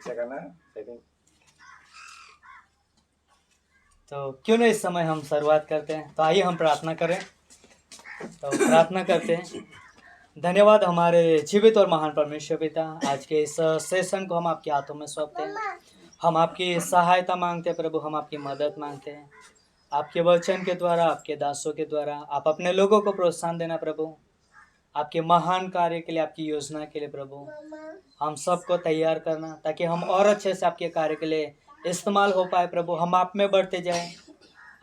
प्रतीक्षा करना सेटिंग। तो क्यों नहीं इस समय हम शुरुआत करते हैं। तो आइए हम प्रार्थना करें। तो प्रार्थना करते हैं। धन्यवाद हमारे जीवित और महान परमेश्वर पिता, आज के इस सेशन को हम आपके हाथों में सौंपते हैं। हम आपकी सहायता मांगते हैं प्रभु, हम आपकी मदद मांगते हैं। आपके वचन के द्वारा, आपके दासों के द्वारा आप अपने लोगों को प्रोत्साहन देना प्रभु, आपके महान कार्य के लिए, आपकी योजना के लिए प्रभु हम सबको तैयार करना, ताकि हम और अच्छे से आपके कार्य के लिए इस्तेमाल हो पाए प्रभु। हम आप में बढ़ते जाएं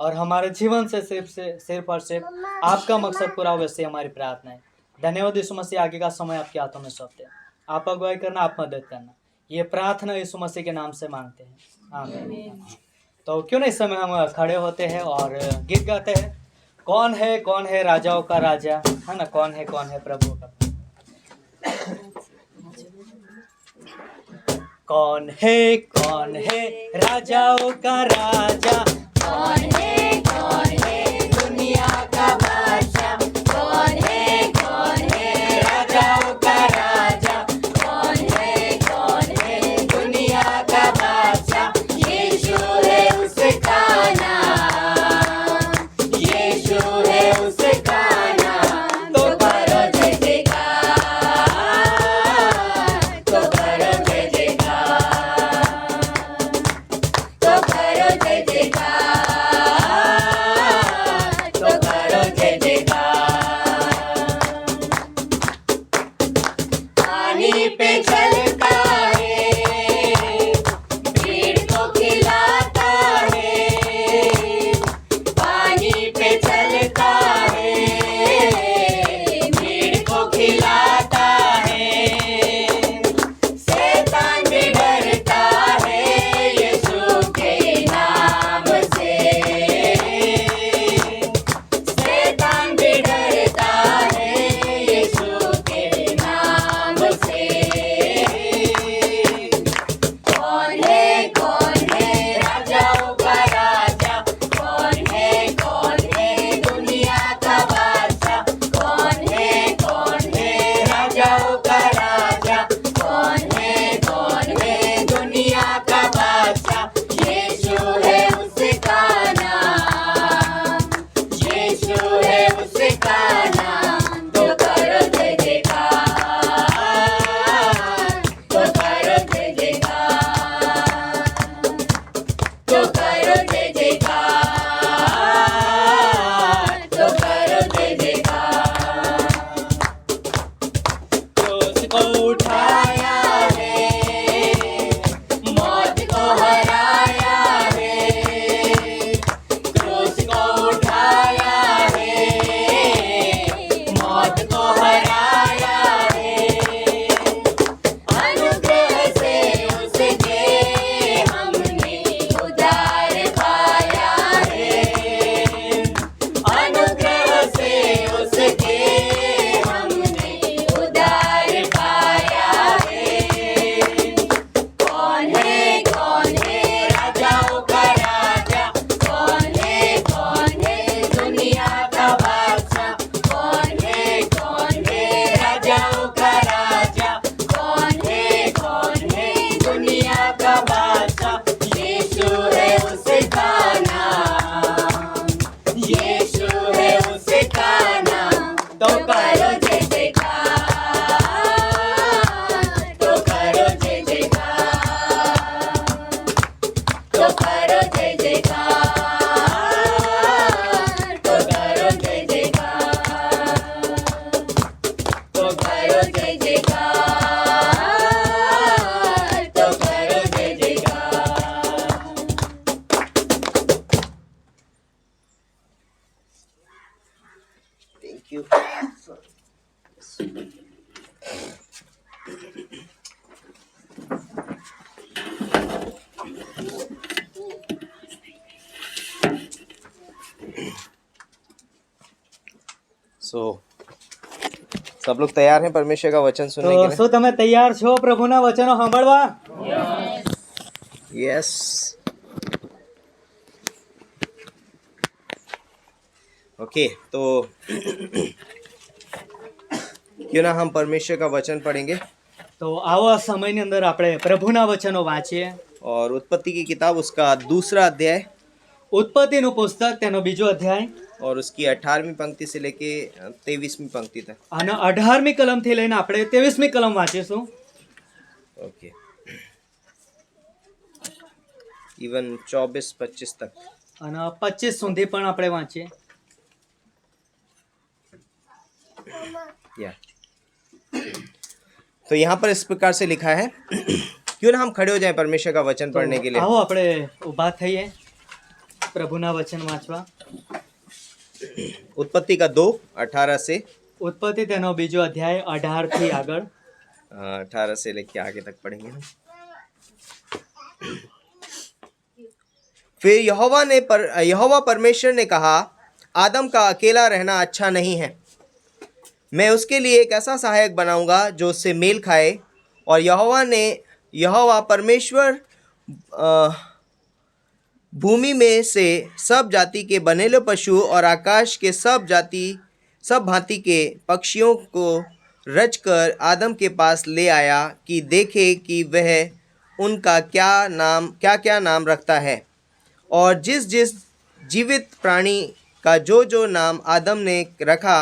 और हमारे जीवन से सिर्फ और सिर्फ आपका मकसद पूरा हो, वैसे हमारी प्रार्थना है। धन्यवाद यीशु मसीह, आगे का समय आपके हाथों में सौंपते हैं। आप अगुवाई करना, आप मदद करना, ये प्रार्थना यीशु मसीह के नाम से मांगते हैं, आमीन। तो क्यों नहीं, इस समय हम खड़े होते हैं और गीत गाते हैं। कौन है राजाओं का राजा, है ना, कौन है प्रभु का। कौन है राजाओं का राजा, कौन है दुनिया का बादशाह, कौन है राजाओं का राजा, कौन है दुनिया का बादशाह। यीशु है उसका नाम, यीशु है उसका नाम। तो करो जय जयकार, तो करो जय जयकार, तो करो जय जयकार, तो करो जय जयकार। पानी पे चलता है, भीड़ को खिलाता है। पानी पे चलता है, भीड़ को खिलाता है। शैतान भी डरता है यीशु के नाम से, शैतान भी डरता है यीशु के नाम से। कौन है राजाओं का राजा, कौन है दुनिया का बादशाह, कौन है राजाओं का राजा, कौन है दुनिया का बादशाह। यीशु है उसका नाम, यीशु है उसका नाम। तो करो जय जयकार, तो करो जय जयकार, तो करो जय जयकार, तो करो जय जयकार। क्रूस को उठाया है, मौत को हराया है। क्रूस को उठाया है, मौत को हराया है। अनुग्रह से उसके हमने उद्धार पाया है, अनुग्रह से उसके हमने उद्धार पाया है। कौन है राजाओं का राजा, कौन है दुनिया का बादशाह, कौन है राजाओं का राजा, कौन है दुनिया का बादशाह। यीशु है उसका नाम, यीशु है उसका नाम। तो करो जय जयकार, तो करो जय जयकार, तो करो जय जयकार, तो करो जय जयकार, तो करो जय जयकार, तो करो जय जयकार। Thank you. सब लोग तैयार हैं परमेश्वर का वचन सुनने के तो लिए? શું તમે તૈયાર છો પ્રભુના વચનો સાંભળવા? यस। ओके, तो क्यों ना हम परमेश्वर का वचन पढ़ेंगे। તો આવા સમયની અંદર આપણે પ્રભુના વચનો વાંચીએ. और उत्पत्ति की किताब उसका दूसरा अध्याय ઉત્પત્તિનું પુસ્તક તેનો બીજો અધ્યાય और उसकी 18वीं पंक्ति से लेके 23वीं पंक्ति तक. અને 18મી કલમથી લઈને આપણે 23મી કલમ વાંચીશું. ओके, इवन 24-25 तक. અને 25 સુધી પણ આપણે વાંચીએ. या तो यहाँ पर इस प्रकार से लिखा है. क्यों ना हम खड़े हो जाएं परमेश्वर का वचन पढ़ने के लिए. આવો આપણે ઊભા થઈએ પ્રભુના વચન વાંચવા. उत्पत्ति का 2:18 से ઉત્પત્તિ તેનો બીજો અધ્યાય 18 થી આગળ. 18 से लेके आगे तक पढ़ेंगे हम. फिर यहोवा परमेश्वर ने कहा, आदम का अकेला रहना अच्छा नहीं है, मैं उसके लिए एक ऐसा सहायक बनाऊंगा जो उससे मेल खाए. और यहोवा परमेश्वर भूमि में से सब जाति के बनेले पशु और आकाश के सब भांति के पक्षियों को रचकर आदम के पास ले आया कि देखे कि वह उनका क्या क्या नाम रखता है. और जिस जीवित प्राणी का जो नाम आदम ने रखा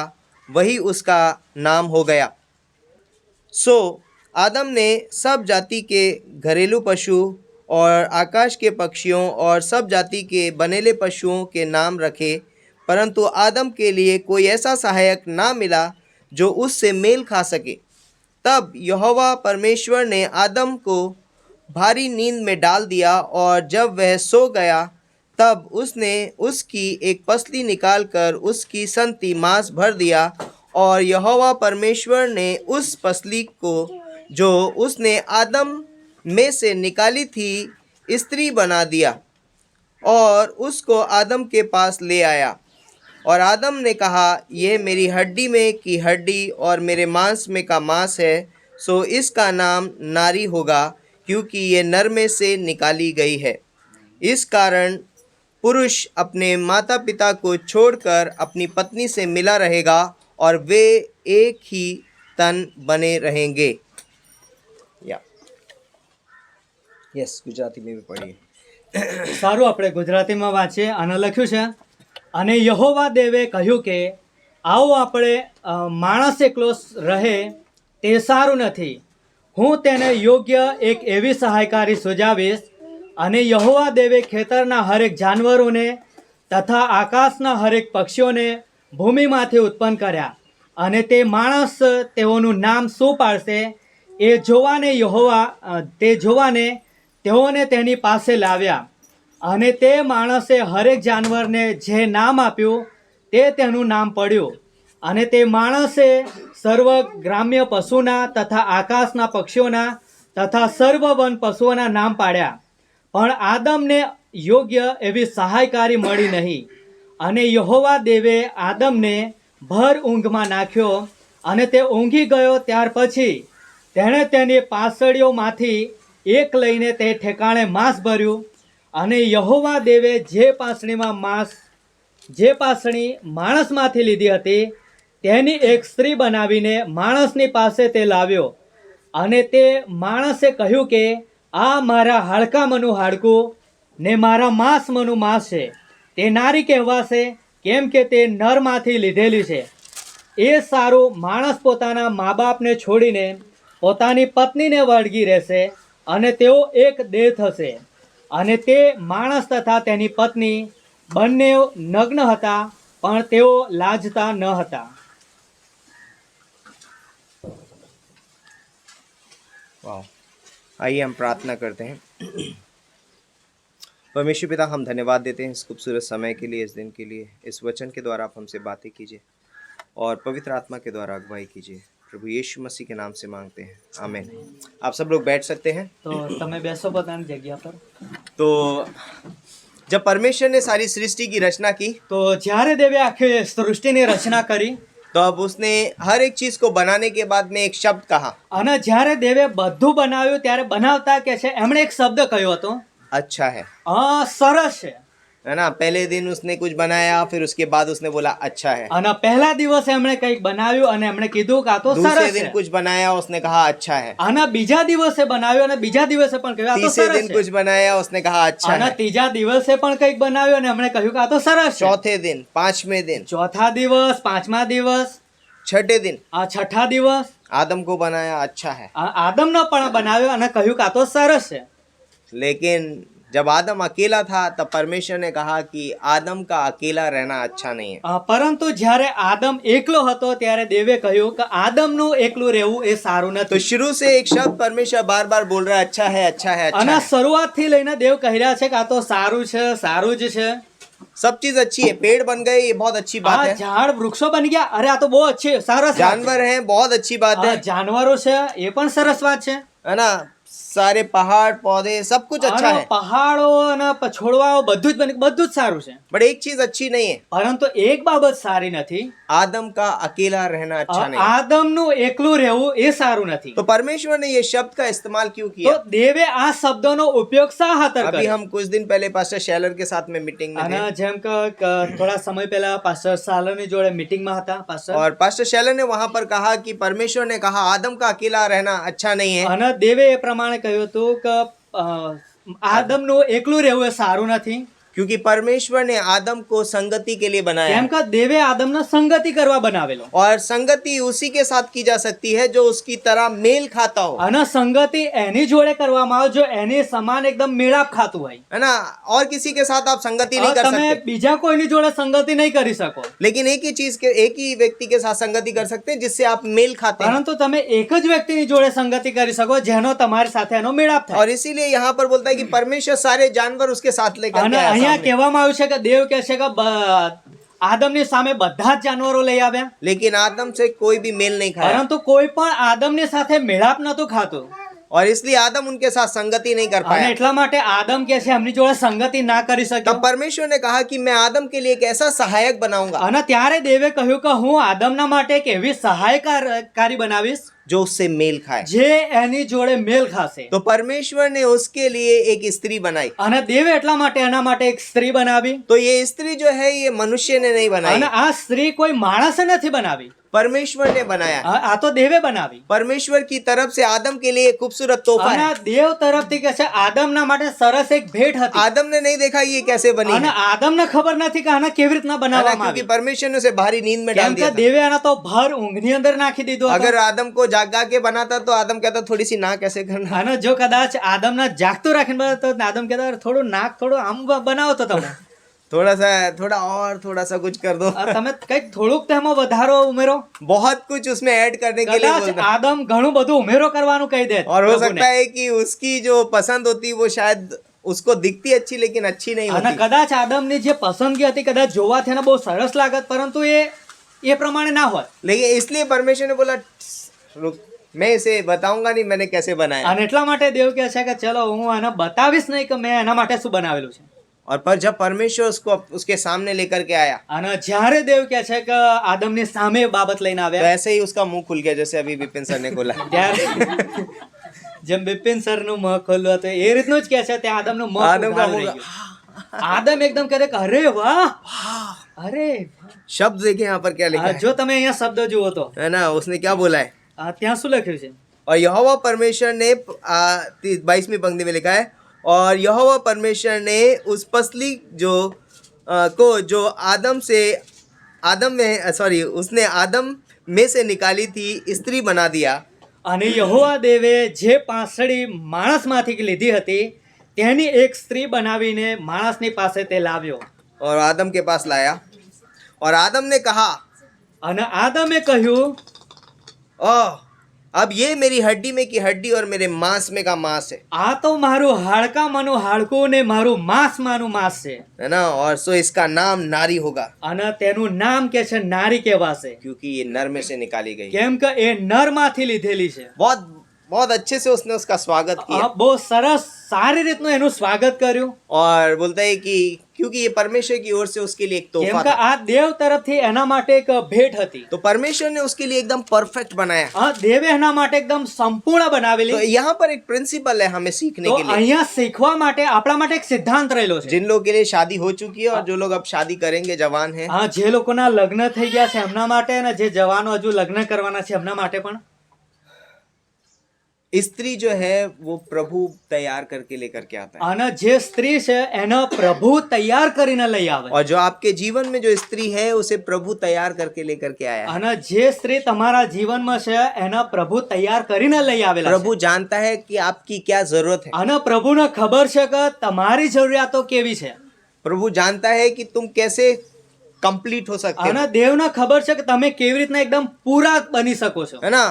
वही उसका नाम हो गया. सो आदम ने सब जाति के घरेलू पशु और आकाश के पक्षियों और सब जाति के बनेले पशुओं के नाम रखे, परंतु आदम के लिए कोई ऐसा सहायक ना मिला जो उससे मेल खा सके. तब यहोवा परमेश्वर ने आदम को भारी नींद में डाल दिया, और जब वह सो गया तब उसने उसकी एक पसली निकालकर उसकी संति मांस भर दिया. और यहोवा परमेश्वर ने उस पसली को जो उसने आदम में से निकाली थी स्त्री बना दिया और उसको आदम के पास ले आया. और आदम ने कहा, यह मेरी हड्डी में की हड्डी और मेरे मांस में का मांस है, सो इसका नाम नारी होगा, क्योंकि ये नर में से निकाली गई है. इस कारण पुरुष अपने माता पिता को छोड़कर अपनी पत्नी से मिला रहेगा और वे एक ही तन बने रहेंगे. या यस, गुजराती में भी पढ़िए. સારું, આપણે ગુજરાતીમાં વાંચીએ. આને લખ્યું છે, અને યહોવા દેવે કહ્યું કે આવો આપણે માણસ એકલો રહે તે સારું નથી, હું તેને યોગ્ય એક એવી સહાયકારી સુજાવીશ. અને યહોવા દેવે ખેતરના હરેક જાનવરોને તથા આકાશના હરેક પક્ષીઓને ભૂમિમાંથી ઉત્પન્ન કર્યા, અને તે માણસ તેઓનું નામ શું પાડશે એ જોવાને તેઓને તેની પાસે લાવ્યા. અને તે માણસે હરેક જાનવરને જે નામ આપ્યું તે તેનું નામ પડ્યું. અને તે માણસે સર્વ ગ્રામ્ય પશુના તથા આકાશના પક્ષીઓના તથા સર્વ વન પશુઓના નામ પાડ્યા. પણ આદમને યોગ્ય એવી સહાયકારી મળી નહીં. અને યહોવા દેવે આદમને ભર ઊંઘમાં નાખ્યો, અને તે ઊંઘી ગયો. ત્યાર પછી તેણે તેની પાસળીઓમાંથી એક લઈને તે ઠેકાણે માંસ ભર્યું. અને યહોવા દેવે જે પાસણી માણસમાંથી લીધી હતી તેની એક સ્ત્રી બનાવીને માણસની પાસે તે લાવ્યો. અને તે માણસે કહ્યું કે આ મારા હાડકામાંનું હાડકું ને મારા માંસમાંનું માંસ છે. તે નારી કહેવાશે, કેમ કે તે નરમાંથી લીધેલી છે. એ સારું, માણસ પોતાના મા બાપને છોડીને પોતાની પત્નીને વળગી રહેશે, અને તેઓ એક દેહ થશે. અને તે માણસ તથા તેની પત્ની બંને નગ્ન હતા, પણ તેઓ લાજતા ન હતા. वाह, आइए हम प्रार्थना करते हैं. परमेश्वर पिता, हम धन्यवाद देते हैं इस खूबसूरत समय के लिए, इस दिन के लिए. इस वचन के द्वारा आप हमसे बातें कीजिए और पवित्र आत्मा के द्वारा अगुवाई कीजिए. प्रभु यीशु मसीह के नाम से मांगते हैं, आमीन. आप सब लोग बैठ सकते हैं. તો તમે બેસો પોતાની જગ્યા પર. तो जब परमेश्वर ने सारी सृष्टि की रचना की, તો જ્યારે દેવે આખી સૃષ્ટિની રચના કરી, तो अब उसने हर एक चीज को बनाने के बाद में एक शब्द कहा. અને જ્યારે દેવે બધું બનાવ્યું ત્યારે બનાવતા કે છે એમણે એક શબ્દ કહ્યો હતો, अच्छा है. સરસ છે. है ना। पहले दिन उसने कुछ बनाया, फिर उसके बाद उसने बोला अच्छा है। અને પહેલા દિવસે એમણે કંઈક બનાવ્યું અને એમણે કીધું કે આ તો दूसरे સરસ दिन છે. कुछ बनाया, उसने कहा अच्छा है। અને બીજા દિવસે બનાવ્યું અને બીજા દિવસે પણ કહ્યું આ તો तीसरे સરસ दिन છે. कुछ बनाया, उसने कहा अच्छा અને है। ત્રીજા દિવસે પણ કંઈક બનાવ્યું અને એમણે કહ્યું કે આ તો સરસ છે. चौथे दिन, पांचवें दिन, ચોથા દિવસ, પાંચમા દિવસ, छठे दिन આ છઠ્ઠા દિવસ आदम को बनाया अच्छा है। આદમનો પણ બનાવ્યો અને કહ્યું કે આ તો સરસ છે. लेकिन जब आदम अकेला था तब परमेश्वर ने कहा कि आदम का अकेला रहना अच्छा नहीं है। પરંતુ જ્યારે આદમ એકલો હતો ત્યારે દેવે કહ્યું કે આદમનું એકલું રહેવું એ સારું तो નથી. शुरू से एक शब्द परमेश्वर बार बार बोल रहा है अच्छा है, अच्छा है, अच्छा અને है। શરૂઆતથી લઈને દેવ કહી રહ્યા છે કે આ તો સારું છે, સારું જ છે. सब चीज अच्छी है। पेड़ बन गए, ये बहुत अच्छी बात આ है। ઝાડ વૃક્ષો બની ગયા, અરે આ તો બહુ अच्छी સરસ વાત છે. जानवर हैं, बहुत अच्छी बात है। જાનવરો છે એ પણ સરસ વાત છે. है ना। सारे पहाड़ पौधे सब कुछ अच्छा અને है, પહાડો અને છોડવાઓ બધું જ બધું જ સારું છે. बट एक चीज अच्छी नहीं है, પરંતુ એક બાબત સારી નથી. आदम का अकेला रहना अच्छा नहीं है। આદમનું એકલું રહેવું એ સારું નથી. तो परमेश्वर ने ये शब्द का इस्तेमाल क्यों તો किया? દેવે આ શબ્દોનો ઉપયોગ શા ખાતર अभी કર્યો? हम कुछ दिन पहले पास्टर शैलर के साथ में मीटिंग में અને थे, જેમ કે થોડા સમય પહેલા પાસ્ટર સાલરની જોડે મીટિંગમાં હતા પાસ્ટર. और पास्टर शैलर ने वहां पर कहा कि परमेश्वर ने कहा आदम का अकेला रहना अच्छा नहीं है, અને દેવે એ પ્રમાણે કહ્યું હતું કે આદમનું એકલું રહેવું એ સારું નથી. क्योंकि परमेश्वर ने आदम को संगति के लिए बनाया કેમ है। કે દેવે આદમને સંગતિ કરવા બનાવેલો. और संगति उसी के साथ की जा सकती है जो उसकी तरह मेल खाता हो, અને સંગતિ એની જોડે કરવામાં આવે જો એની સમાન એકદમ મેળાપ ખાતું હોય. है ना। और किसी के साथ आप संगति नहीं कर તમે सकते, બીજા કોઈની જોડે સંગતિ નહીં કરી શકો. लेकिन एक ही व्यक्ति के साथ संगति कर सकते हैं जिससे आप मेल खाते हैं। પરંતુ તમે એક જ વ્યક્તિની જોડે સંગતિ કરી શકો જેનો તમારી સાથે એનો મેળાપ થાય. और इसीलिए यहाँ पर बोलता है कि परमेश्वर सारे जानवर उसके साथ लेकर અને के आया અહીંયા सामने। કહેવામાં આવ્યું છે કે દેવ કહે છે કે આદમની સામે બધા જ જાનવરો લઈ આવ્યા, लेकिन आदम से कोई भी मेल नहीं खाया, પરંતુ કોઈ પણ આદમની સાથે મેળાપ નતું ખાતું. और इसलिए आदम उनके साथ संगति नहीं कर અને पाया। એટલા માટે આદમ કે છે એમની જોડે સંગતિ ના કરી तब શક્યો. परमेश्वर ने कहा कि मैं आदम के लिए एक ऐसा सहायक बनाऊंगा અને ત્યારે દેવે કહ્યું કે હું આદમના માટે એક એવી સહાયકારી બનાવીશ जो उससे मेल खाए। જે એની જોડે મેલ ખાશે. तो परमेश्वर ने उसके लिए एक स्त्री बनाई। અને દેવે એટલા માટે એના માટે એક સ્ત્રી બનાવી. तो ये स्त्री जो है ये मनुष्य ने नहीं बनाई, અને આ સ્ત્રી કોઈ માણસે નથી બનાવી, परमेश्वर ने बनाया। આ તો દેવે બનાવી. परमेश्वर की तरफ से आदम के लिए एक खूबसूरत तोहफा અને है। આ દેવ તરફથી કે છે આદમના માટે સરસ એક ભેટ હતી. आदम ने नहीं देखा ये कैसे बनी અને है, આદમને ખબર નથી કે આને કેવી રીતના है ना, બનાવવામાં क्योंकि આવી. परमेश्वर ने उसे भारी नींद में डाल કેમ दिया કે था। દેવે આના તો ભર ઊંઘની અંદર નાખી દીધો હતો. अगर आदम को जागा के बनाता तो आदम कहता थोड़ी सी ना कैसे करना। અને જો કદાચ આદમને જાગતો રાખીને બનાવતો તો આદમ કહેતા થોડું નાક થોડું આમ બનાવો તો તમે थोड़ा सा कुछ कर दो। તમે કંઈક થોડુંક તેમાં વધારો ઉમેરો. बहुत कुछ उसमें ऐड करने के लिए કદાચ बोलता। આદમ ઘણું બધું ઉમેરો કરવાનું કહી દે और हो પ્રભુને. सकता है कि उसकी जो पसंद होती वो शायद उसको दिखती अच्छी लेकिन अच्छी नहीं અને होती। કદાચ આદમની જે પસંદગી હતી કદાચ જોવાથી એને બહુ સરસ લાગત પરંતુ એ પ્રમાણે ના હોય. लेकिन इसलिए परमेश्वर ने बोला रुक, मैं इसे बताऊंगा नहीं मैंने कैसे बनाया। અને એટલા માટે દેવ કહે છે કે ચલો હું આને બતાવીશ નહીં કે મેં એના માટે શું બનાવેલું છે. और पर जब परमेश्वर उसको उसके सामने लेकर के आया અને જ્યારે દેવ કહે છે કે આદમની સામે એ બાબત લઈને तो આવ્યા ऐसे ही उसका मुंह खुल गया जैसे अभी विपिन सर ने खोला। ત્યારે જેમ બિપિન સર નું મોં ખોલ્યું હતું એ રીતનું જ કહે છે ત્યાં આદમનું મોં આદમ કા ઉઘાડું મુંહ- રહી ગયું. આદમ એકદમ કહે કે અરે વાહ અરે शब्द देखिए यहाँ पर क्या लिखा है, જો તમે અહીંયા શબ્દ જુઓ તો है ना। उसने क्या बोला है, ત્યાં શું લખ્યું છે? और यहोवा परमेश्वर ने 22वीं पंक्ति में लिखा है, और यहोवा परमेश्वर ने उस पसली जो उसने आदम में से निकाली थी स्त्री बना दिया। અને યહોવા देवे જે પાંસળી માણસમાંથી લીધી હતી તેની એક સ્ત્રી બનાવીને માણસની પાસે તે લાવ્યો. और आदम के पास लाया, और आदम ने कहा અને આદમે કહ્યું ओह अब ये मेरी हड्डी में की हड्डी और मेरे मांस में का मांस है, આ તો મારું હાડકામાંનું હાડકું ને મારું માંસમાંનું માંસ છે. है ना। और सो इसका नाम नारी होगा અને તેનું નામ કે છે નારી કહેવાશે क्योंकि ये नर में से निकाली गई। કેમ કે એ નરમાંથી લીધેલી છે. बहुत बहुत अच्छे से उसने उसका स्वागत किया બહુ સરસ સારી રીતનું એનું સ્વાગત કર્યું और बोलता है कि क्योंकि ये परमेश्वर की ओर से उसके लिए एक કેમ तोहफा કે था, આ દેવ તરફથી એના માટે એક ભેટ હતી. तो परमेश्वर ने उसके लिए एकदम परफेक्ट बनाया. દેવે એના માટે એકદમ સંપૂર્ણ तो બનાવેલી. यहाँ पर एक प्रिंसिपल है हमें सीखने તો के लिए. અહીંયા શીખવા માટે આપણા માટે એક સિદ્ધાંત રહેલો છે. जिन लोगों के लिए शादी हो चुकी है और जो लोग अब शादी करेंगे, जवान हैं, જે લોકોના લગ્ન થઈ ગયા છે એમના માટે અને જે જવાનો હજુ લગ્ન કરવાના છે એમના માટે પણ स्त्री जो है वो प्रभु तैयार करके लेकर के आता है. અને જે સ્ત્રી છે એને પ્રભુ તૈયાર કરીને લઈ આવે. और जो आपके जीवन में जो स्त्री है उसे प्रभु तैयार करके लेकर के आया है. અને જે સ્ત્રી તમારા જીવનમાં છે એને પ્રભુ તૈયાર કરીને લઈ આવેલા છે. प्रभु जानता है कि आपकी क्या जरूरत है. અને પ્રભુને ખબર છે કે તમારી જરૂરિયાતો કેવી છે. प्रभु जानता है कि तुम कैसे कंप्लीट हो सकते અને हो, દેવને ખબર છે કે તમે કેવી રીતના એકદમ પૂરા બની શકો છો. है ना.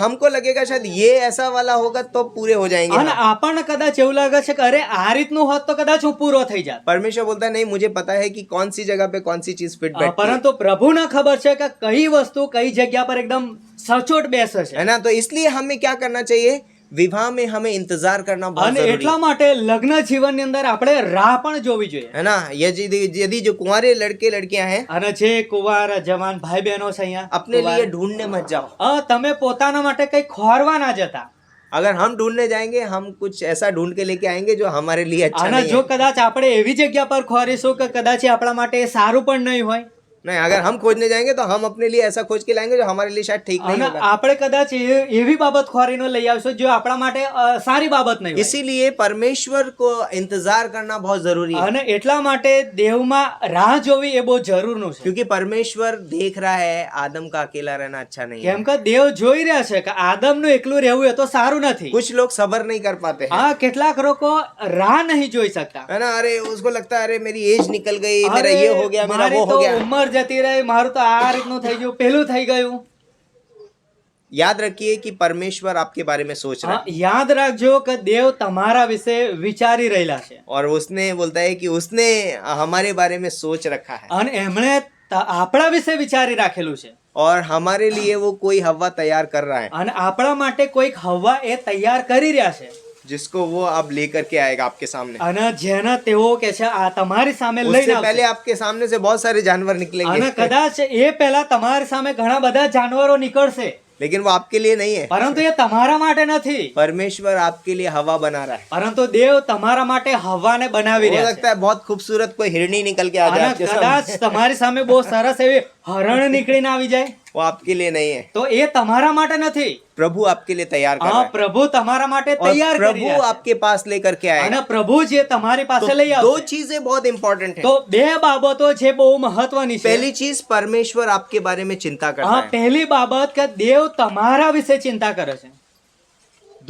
हमको लगेगा शायद ये ऐसा वाला होगा तो पूरे हो जाएंगे અને हम. આપણને કદાચ એવું લાગે છે કે અરે આ રીતનું હોત તો કદાચ હું પૂરો થઈ જાત. परमेश्वर बोलता है नहीं, मुझे पता है कि कौन सी जगह पे कौन सी चीज फिट बैठती है, પરંતુ પ્રભુને ખબર છે કે કઈ વસ્તુ કઈ જગ્યા પર એકદમ સચોટ બેસે છે. है ना. तो इसलिए हमें क्या करना चाहिए, विवाह में हमें इंतजार करना बहुत અને जरूरी એટલા है. માટે લગ્ન જીવનની અંદર આપણે રાહ પણ જોવી જોઈએ. है ना. यदि जो कुंवारे लड़के लड़कियां हैं, અને જે કુંવાર જવાન ભાઈ બહેનો છે અહીંયા अपने કુંવાર, लिए ढूंढने मत जाओ. તમે પોતાના માટે કઈ ખોરવા ના જતા. अगर हम ढूंढने जाएंगे, हम कुछ ऐसा ढूंढ के लेके आएंगे जो हमारे लिए अच्छा અને नहीं જો है. કદાચ આપણે એવી જગ્યા પર ખોરીશું કે કદાચ એ આપણા માટે સારું પણ નહીં હોય. नहीं, अगर हम खोजने जाएंगे तो हम अपने लिए ऐसा खोज के लाएंगे जो हमारे लिए शायद ठीक नहीं અને होगा. આપણે કદાચ એવી બાબત ખોરીને લઈ આવશું જો આપણા માટે સારી બાબત નહીં હોય. इसीलिए परमेश्वर को इंतजार करना बहुत जरूरी है. અને એટલા માટે દેવમાં રાહ જોવી એ બહુ જરૂરનું છે. क्योंकि परमेश्वर देख रहा है आदम का अकेला रहना अच्छा नहीं है. કેમ કે દેવ જોઈ રહ્યા છે કે આદમનું એકલું રહેવું એ તો સારું નથી. कुछ लोग सबर नहीं कर पाते हैं, કેટલાક લોકો રાહ નહીં જોઈ सकता. है ना. अरे उसको लगता है अरे मेरी एज निकल गई, मेरा अरे, ये हो गया, मेरा मारी वो तो हो गया. ઉંમર જતી રહી, મારું તો આ રીતનું થઈ ગયું, પેલું થઈ ગયું. याद रखिए कि परमेश्वर आपके बारे में सोच रहा है. યાદ રાખજો કે દેવ તમારા વિશે વિચારી રહેલા છે. और उसने बोलता है कि उसने हमारे बारे में सोच रखा है. અને એમણે આપણા વિશે વિચારી રાખેલું છે. और हमारे लिए वो कोई हवा तैयार कर रहा है, અને આપણા માટે કોઈક હવા એ તૈયાર કરી રહ્યા છે. जिसको वो अब लेकर के आएगा आपके सामने. અને જેને તેઓ કે છે આ તમારી સામે उससे લઈને पहले આવશે. आपके सामने से बहुत सारे जानवर અને निकलेंगे, કદાચ એ પહેલા તમારી સામે ઘણા બધા જાનવરો નીકળશે, लेकिन वो आपके लिए नहीं है. પરંતુ એ તમારા માટે નથી. परमेश्वर आपके लिए हवा बना रहा है. પરંતુ દેવ તમારા માટે હવાને બનાવી हो રહ્યા सकता છે. है बहुत खूबसूरत कोई हिरणी निकल के आ जाए અને आपके કદાચ सामने. તમારી સામે બહુ સરસ એવી હરણ નીકળીને આવી જાય वो आपके लिए नहीं है. તો એ તમારા માટે નથી. प्रभु आपके लिए तैयार कर रहा है. પ્રભુ તમારા માટે और તૈયાર કરી प्रभु રહ્યા છે. आपके पास लेकर के અને आएगा. પ્રભુ જે તમારી પાસે तो લઈ दो આવશે चीजें बहुत इंपॉर्टेंट है. તો બે બાબતો છે બહુ મહત્વની છે. पहली चीज, परमेश्वर आपके बारे में चिंता करता है. પહેલી બાબત કે દેવ તમારા વિશે ચિંતા કરે છે.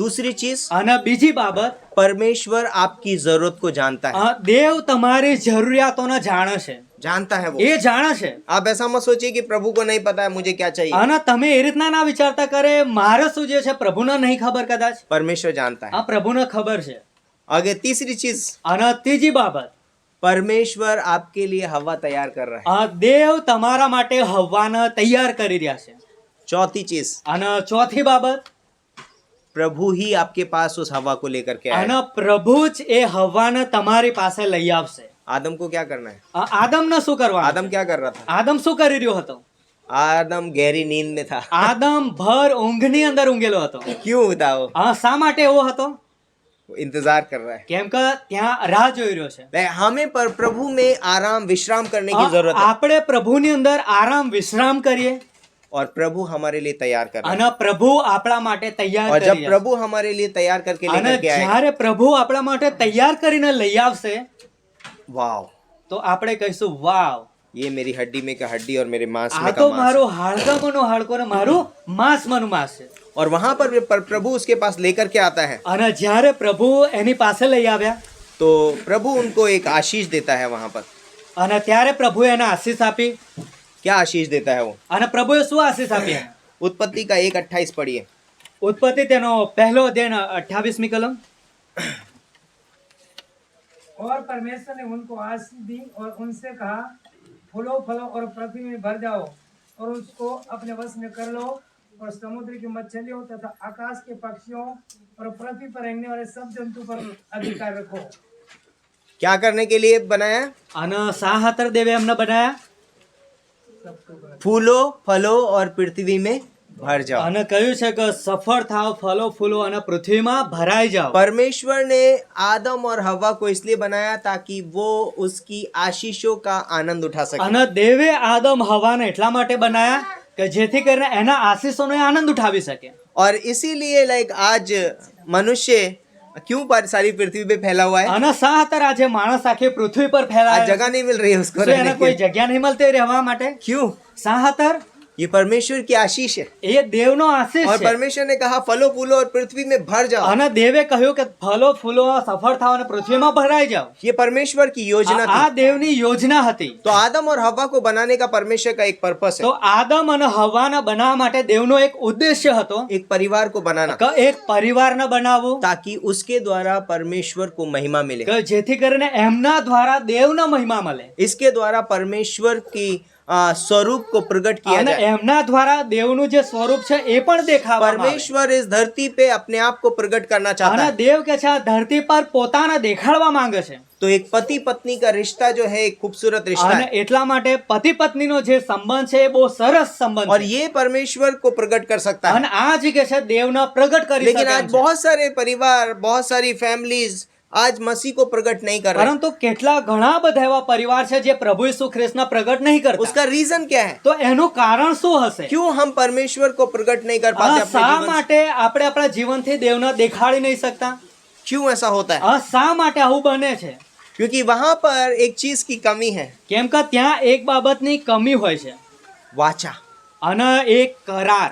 दूसरी चीज, અને બીજી બાબત परमेश्वर आपकी जरूरत को जानता है. દેવ તમારી જરૂરિયાતોને જાણે છે. जानता है वो. એ જાણે છે. आप ऐसा मत सोचिए कि प्रभु को नहीं पता है मुझे क्या चाहिए. અને તમે એ રીતના ના વિચારતા કરે મારે શું જે છે પ્રભુને નહીં ખબર. કદાચ परमेश्वर जानता है. પ્રભુને ખબર છે. आगे तीसरी चीज, અને ત્રીજી બાબત, परमेश्वर आपके लिए हवा तैयार कर रहा है. દેવ તમારા માટે હવાને તૈયાર કરી રહ્યા છે. चौथी चीज, અને ચોથી બાબત, प्रभु ही आपके पास उस हवा को लेकर के અને आए. પ્રભુ જ એ હવાને તમારી પાસે લઈ આવશે. आदम को क्या करना है? આદમને શું કરવાનું? आदम क्या कर रहा था? આદમ શું કરી રહ્યો હતો? आदम गहरी नींद में था. આદમ ભર ઊંઘની અંદર ઊંઘેલો હતો. क्यों था वो? શા માટે એવો હતો? वो इंतजार कर रहा है. કેમ કે ત્યાં રાહ જોઈ રહ્યો છે. हमें पर प्रभु में आराम विश्राम करने की जरूरत है. આપણે પ્રભુની અંદર આરામ વિશ્રામ કરીએ और प्रभु हमारे लिए तैयार कर रहा है. અને પ્રભુ આપણા માટે તૈયાર और કરી जब રહ્યા છે. प्रभु हमारे लिए तैयार करके અને लेकर के आएगा, જ્યારે પ્રભુ આપણા માટે તૈયાર કરીને લઈ આવશે वाव, તો આપણે કહીશું વાવ, ये मेरी हड्डी में का हड्डी और मेरे मांस આ में તો का मांस. મારું હાડકામાંનું હાડકો ને મારું માંસમાંનું માંસ છે. और वहां पर प्रभु उसके पास लेकर के आता है, અને જ્યારે પ્રભુ એની પાસે લઈ આવ્યા तो प्रभु उनको एक आशीष देता है वहां पर. અને ત્યારે પ્રભુએ એને આશીષ આપી. क्या आशीष देता है वो? અને પ્રભુએ શું આશીષ આપી એને? उत्पत्ति का 1:28 पढ़िए. ઉત્પત્તિ તેનો પહેલો અધ્યાય 28મી કલમ. और परमेश्वर ने उनको आशीष दी और उनसे कहा फूलो फलो और पृथ्वी में भर जाओ और उसको अपने वश में कर लो और समुद्र की मछलियों तथा आकाश के पक्षियों और पृथ्वी पर रेंगने वाले सब जंतु पर अधिकार रखो। क्या करने के लिए बनाया? અને શા હાતર દેવે એમને બનાયા? फूलो फलो और पृथ्वी में भर जाओ। અને કહ્યું છે કે સફળ થાઓ, ફલો ફૂલો અને પૃથ્વીમાં ભરાઈ જાઓ. परमेश्वर ने आदम और हवा को इसलिए बनाया ताकि वो उसकी आशीषों का आनंद उठा सके। અને દેવે આદમ હવાને એટલા માટે બનાયા કે જેથી કરીને એના આશીષોનો એ આનંદ ઉઠાવી શકે. और इसीलिए आज मनुष्य क्यों सारी पृथ्वी पे फैला हुआ है? અને શા હાતર આજે માણસ આખી પૃથ્વી પર आज ફેલાય जगह नहीं मिल रही है उसको શું रहने એને के કોઈ लिए। જગ્યા નહીં મળતી રહેવા માટે? क्यों? શા હાતર? ये परमेश्वर की आशीष है। એ દેવનો આશીષ और છે. परमेश्वर ने कहा फलो फूलो और पृथ्वी में भर जाओ। અને દેવે કહ્યું કે ફલો ફૂલો સફળ થાઓ અને પૃથ્વીમાં ભરાઈ જાઓ. ये परमेश्वर की योजना આ थी। દેવની યોજના હતી. तो आदम और हवा को बनाने का परमेश्वर का एक पर्पस તો है, આદમ અને હવાના બનાવવા માટે દેવનો એક ઉદ્દેશ્ય હતો एक परिवार को बनाना, કે એક પરિવારને બનાવવું, ताकि उसके द्वारा परमेश्वर को महिमा मिले। કે જેથી કરીને એમના દ્વારા દેવનો મહિમા મળે इसके द्वारा परमेश्वर की स्वरूप को प्रकट किया અને जाए। એમના દ્વારા દેવનું જે સ્વરૂપ છે એ પણ દેખાવા આવે. परमेश्वर इस धरती पे अपने आप को प्रकट करना चाहता અને है। દેવ કે છે આ ધરતી પર પોતાને દેખાડવા માંગે છે. तो एक पति पत्नी का रिश्ता जो है एक खूबसूरत रिश्ता અને है, એટલા માટે પતિ પત્નીનો જે સંબંધ છે એ બહુ સરસ સંબંધ और છે. ये परमेश्वर को प्रकट कर सकता है। અને આ જ કે છે દેવને પ્રગટ કરી लेकिन શકે आज એમ છે. बहुत सारे परिवार, बहुत सारी फैमिलीज आज मसीह को प्रकट नहीं कर रहे। પરંતુ કેટલા ઘણા બધા એવા પરિવાર છે જે પ્રભુ ઈસુ ખ્રિસ્તને પ્રગટ નહીં કરતા. उसका रीजन क्या है? તો એનું કારણ શું હશે? क्यों हम परमेश्वर को प्रकट नहीं कर पाते આ अपने શા जीवन से? માટે આપણે આપણા જીવનથી દેવને દેખાડી નહીં શકતા? क्यों ऐसा होता है? આ શા માટે આવું બને છે? क्योंकि वहां पर एक चीज की कमी है, કેમ કે ત્યાં એક બાબતની કમી હોય છે वाचा। અને એક करार.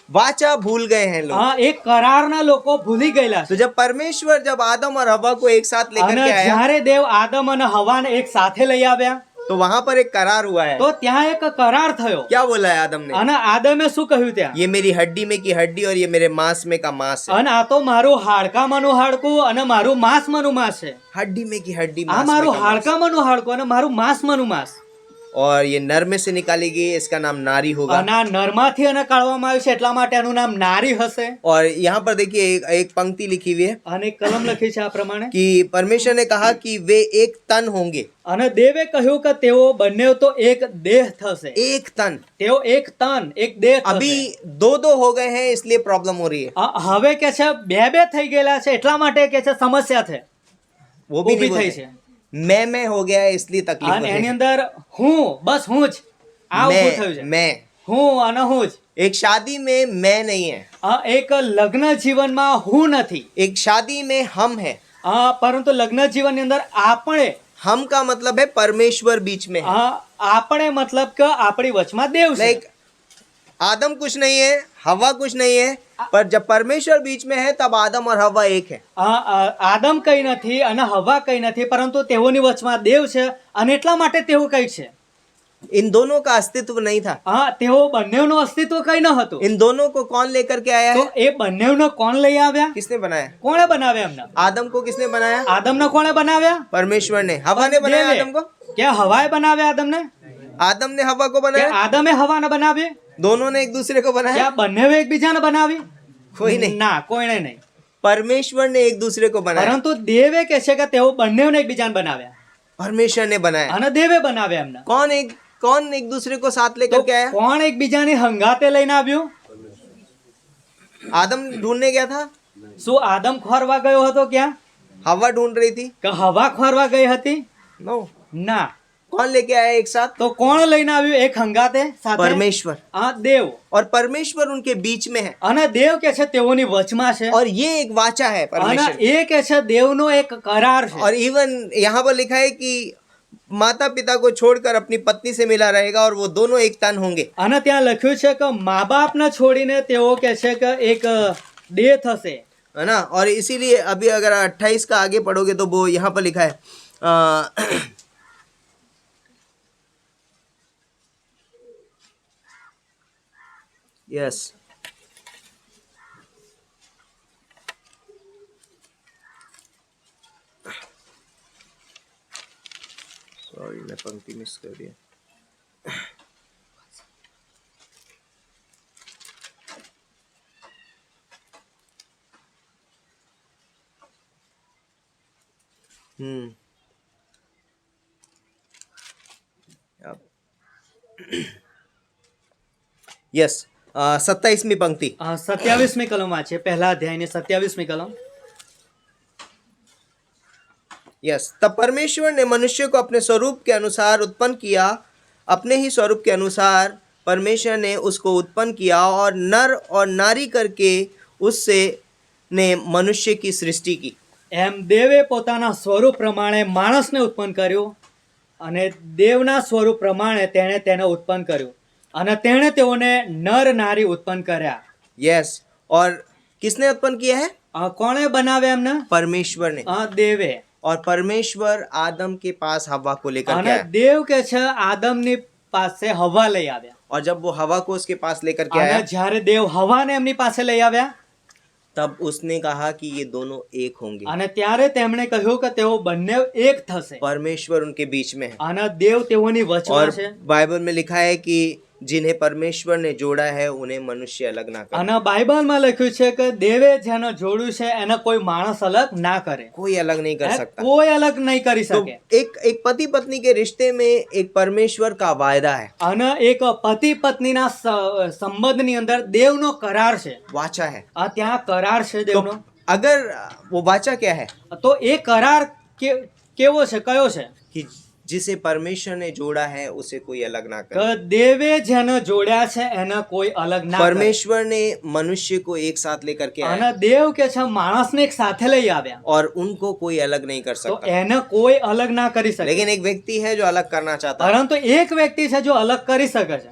वाचा भूल गए हैं लोग। હા, એક करारને લોકો ભૂલી ગયેલા तो છે. जब परमेश्वर जब आदम और हवा को एक साथ लेकर અને के आया, જ્યારે દેવ આદમ અને હવાને એક સાથે લઈ આવ્યા तो वहां पर एक करार हुआ है। તો ત્યાં એક करार થયો. क्या बोला है आदम ने? અને આદમે શું કહ્યું ત્યાં? ये मेरी हड्डी में की हड्डी और ये मेरे मांस में का मांस है। અને આ તો મારું હાડકામાંનું હાડકું અને મારું માંસમાંનું માંસ છે. हड्डी में की हड्डी, આ मांस में મારું का मांस। હાડકામાંનું હાડકું અને મારું માંસમાંનું માંસ. और ये नर में से निकाली गई है, इसका नाम नारी होगा। અને આ નરમાંથી એને કાઢવામાં આવ્યું છે એટલા માટે એનું નામ નારી હશે. और यहाँ पर देखिए एक पंक्ति लिखी हुई है અને એક કલમ લખી છે આ પ્રમાણે कि परमेश्वर ने कहा कि वे एक तन होंगे। અને દેવે કહ્યું કે તેઓ બંને તો એક દેહ થશે. एक तन। તેઓ એક તન એક દેહ થશે. अभी दो हो गए हैं इसलिए प्रॉब्लम हो रही है। હવે કે છે બે બે થઈ ગયેલા છે એટલા માટે કે છે સમસ્યા છે वो भी ઊભી नहीं થઈ बोलते। છે. मैं हो गया है इसलिए तकलीफ हो અને रही એની है। અંદર હું બસ હું જ આ ઊભું થયું છે. मैं હું અને હું જ. एक शादी में मैं नहीं है, એક લગ્ન જીવનમાં હું નથી. एक शादी में हम है। પરંતુ લગ્ન જીવનની અંદર આપણે हम का मतलब है परमेश्वर बीच में है। આપણે મતલબ કે આપણી વચમાં દેવ છે. लाइक आदम कुछ नहीं है, हवा कुछ नहीं है, पर जब परमेश्वर बीच में है तब आदम और हवा एक है। આદમ કઈ નથી અને હવા કઈ નથી પરંતુ તેઓની વચમાં દેવ છે અને એટલા માટે તેઓ કઈ છે. इन दोनों का अस्तित्व नहीं था। તેઓ બંનેનું અસ્તિત્વ કઈ ન હતું. इन दोनों को कौन लेकर के आया તો है? એ બંનેને કોણ લઈ આવ્યા? किसने बनाया? કોણે બનાવ્યા એમને? आदम को किसने बनाया? આદમને કોણે બનાવ્યા? परमेश्वर ने। हवा ने बनाया દેવે. आदम को? કે હવાએ બનાવ્યા આદમને? आदम ने हवा को કે बनाया? આદમે હવાને બનાવી? दोनों ने एक दूसरे को કે बनाया? આ બંને એકબીજાને બનાવી? कोई नहीं। ના, કોઈને નહીં. परमेश्वर ने एक दूसरे को बनाया। પરંતુ દેવે કે છે કે તેઓ બંનેને એકબીજાને બનાવ્યા परमेश्वर ने बनाया। અને દેવે બનાવ્યા એમને. कौन एक दूसरे को साथ તો लेकर के आया? કોણ એકબીજાની હંગાતે લઈને આવ્યું? आदम ढूंढने गया था, શું આદમ ખોરવા ગયો હતો ક્યાં? हवा ढूंढ रही थी। કે હવા ખોરવા ગઈ હતી? नो। ના. कौन लेके आया एक साथ? તો કોણ લઈને આવ્યું એક હંગાતે સાથે? परमेश्वर। દેવ. और परमेश्वर उनके बीच में है। અને દેવ કે છે તેઓની વચમાં છે. और ये एक वाचा है અને परमेश्वर। એ કે છે દેવનો એક કરાર છે. और इवन यहाँ पर लिखा है कि माता पिता को छोड़कर अपनी पत्नी से मिला रहेगा और वो दोनों एक तन होंगे। અને ત્યાં લખ્યું છે કે મા બાપને છોડીને તેઓ કે છે કે એક દેહ થશે. है ना? और इसीलिए अभी अगर 28 का आगे पढ़ोगे तो वो यहाँ पर लिखा है यस, सॉरी मैं पंक्ति मिस कर दिया। हम्म यस 27મી पंक्ति 27મી કલમ વાંચીએ, પહેલા અધ્યાયની 27મી કલમ. यस तब परमेश्वर ने मनुष्य को अपने स्वरूप के अनुसार उत्पन्न किया, अपने ही स्वरूप के अनुसार परमेश्वर ने उसको उत्पन्न किया और नर और नारी करके उससे ने मनुष्य की सृष्टि की. એમ દેવે પોતાના સ્વરૂપ પ્રમાણે માણસને ઉત્પન્ન કર્યો અને દેવના સ્વરૂપ પ્રમાણે તેણે તેને ઉત્પન્ન કર્યો અને તેણે તેઓને નર નારી ઉત્પન્ન કર્યા. यस और किसने उत्पन्न किया है? કોણે બનાવ્યા એમને? परमेश्वर ने. દેવે. और परमेश्वर आदम के पास हवा को लेकर के અને आया. દેવ કે છે આદમની પાસે હવા લઈ આવ્યા. और जब वो हवा को उसके पास लेकर के અને आया જ્યારે દેવ હવાને એમની પાસે લઈ આવ્યા तब उसने कहा कि ये दोनों एक होंगे. અને ત્યારે તેમણે કહ્યું કે તેઓ બંને એક થશે परमेश्वर उनके बीच में है. અને દેવ તેઓની વચમાં और છે. बाइबल में लिखा है कि जिन्हें परमेश्वर ने जोड़ा है उन्हें मनुष्य अलग ना करे. અને બાઇબલમાં લખ્યું છે કે દેવે જેને જોડ્યું છે એને કોઈ માણસ અલગ ના કરે. कोई अलग नहीं कर सकता. કોઈ અલગ નહીં કરી तो શકે. एक पति पत्नी के रिश्ते में एक परमेश्वर का वायदा है, અને એક પતિ પત્નીના સંબંધની અંદર દેવનો કરાર છે. वाचा है. ત્યાં કરાર છે દેવનો. तो अगर वो वाचा क्या है તો એ કરાર કેવો છે, કયો છે? कि जिसे परमेश्वर ने जोड़ा है उसे कोई अलग ना करे. કે દેવે જેને જોડ્યા છે એને કોઈ અલગ ના કરે. परमेश्वर ने मनुष्य को एक साथ लेकर के અને आया દેવ કે છે માણસને એક સાથે લઈ આવ્યા और उनको कोई अलग नहीं कर તો सकता. એને કોઈ અલગ ના કરી શકે. लेकिन एक व्यक्ति है जो अलग करना चाहता है પરંતુ એક વ્યક્તિ છે જો અલગ કરી શકે છે.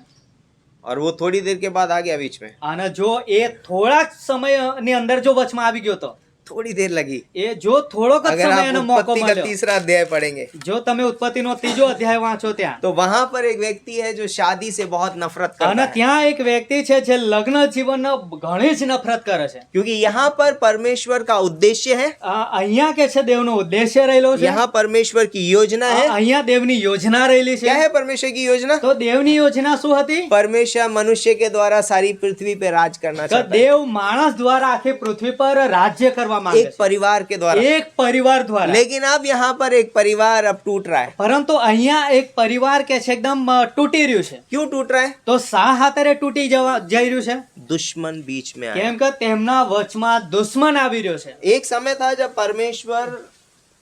और वो थोड़ी देर के बाद आ गया बीच में. અને જો એ થોડા જ સમયની અંદર જો વચમાં આવી ગયો તો थोड़ी देर लगी. એ જો થોડોક જ अगर સમય आप એનો મોકો उत्पत्ति का મળ્યો. 3रा अध्याय पढ़ेंगे જો તમે ઉત્પત્તિનો 3જો અધ્યાય વાંચો ત્યાં तो वहां पर एक व्यक्ति है जो शादी से बहुत नफरत करता અને है. ત્યાં એક વ્યક્તિ છે જે લગ્ન જીવનનો ઘણી જ નફરત કરે છે. क्योंकि यहाँ पर परमेश्वर का उद्देश्य है, અહીંયા કે છે દેવનો ઉદ્દેશ્ય રહેલો છે. यहाँ परमेश्वर की योजना है. અહીંયા દેવની યોજના રહેલી क्या છે. है परमेश्वर की योजना? તો દેવની યોજના શું હતી? परमेश्वर मनुष्य के द्वारा सारी पृथ्वी पे राज करना કે चाहता है. દેવ માણસ દ્વારા આખી પૃથ્વી પર રાજ્ય કરવા માંગે एक છે. परिवार के द्वारा. એક પરિવાર દ્વારા. लेकिन अब यहाँ पर एक परिवार अब टूट रहा है. પરંતુ અહીંયા એક પરિવાર કે છે એકદમ તૂટી રહ્યું છે. क्यों टूट रहा है? તો શા હાતરે તૂટી જઈ રહ્યું છે? दुश्मन बीच में आया. કેમ કે તેમના વચમાં દુશ્મન આવી રહ્યો છે. एक समय था जब परमेश्वर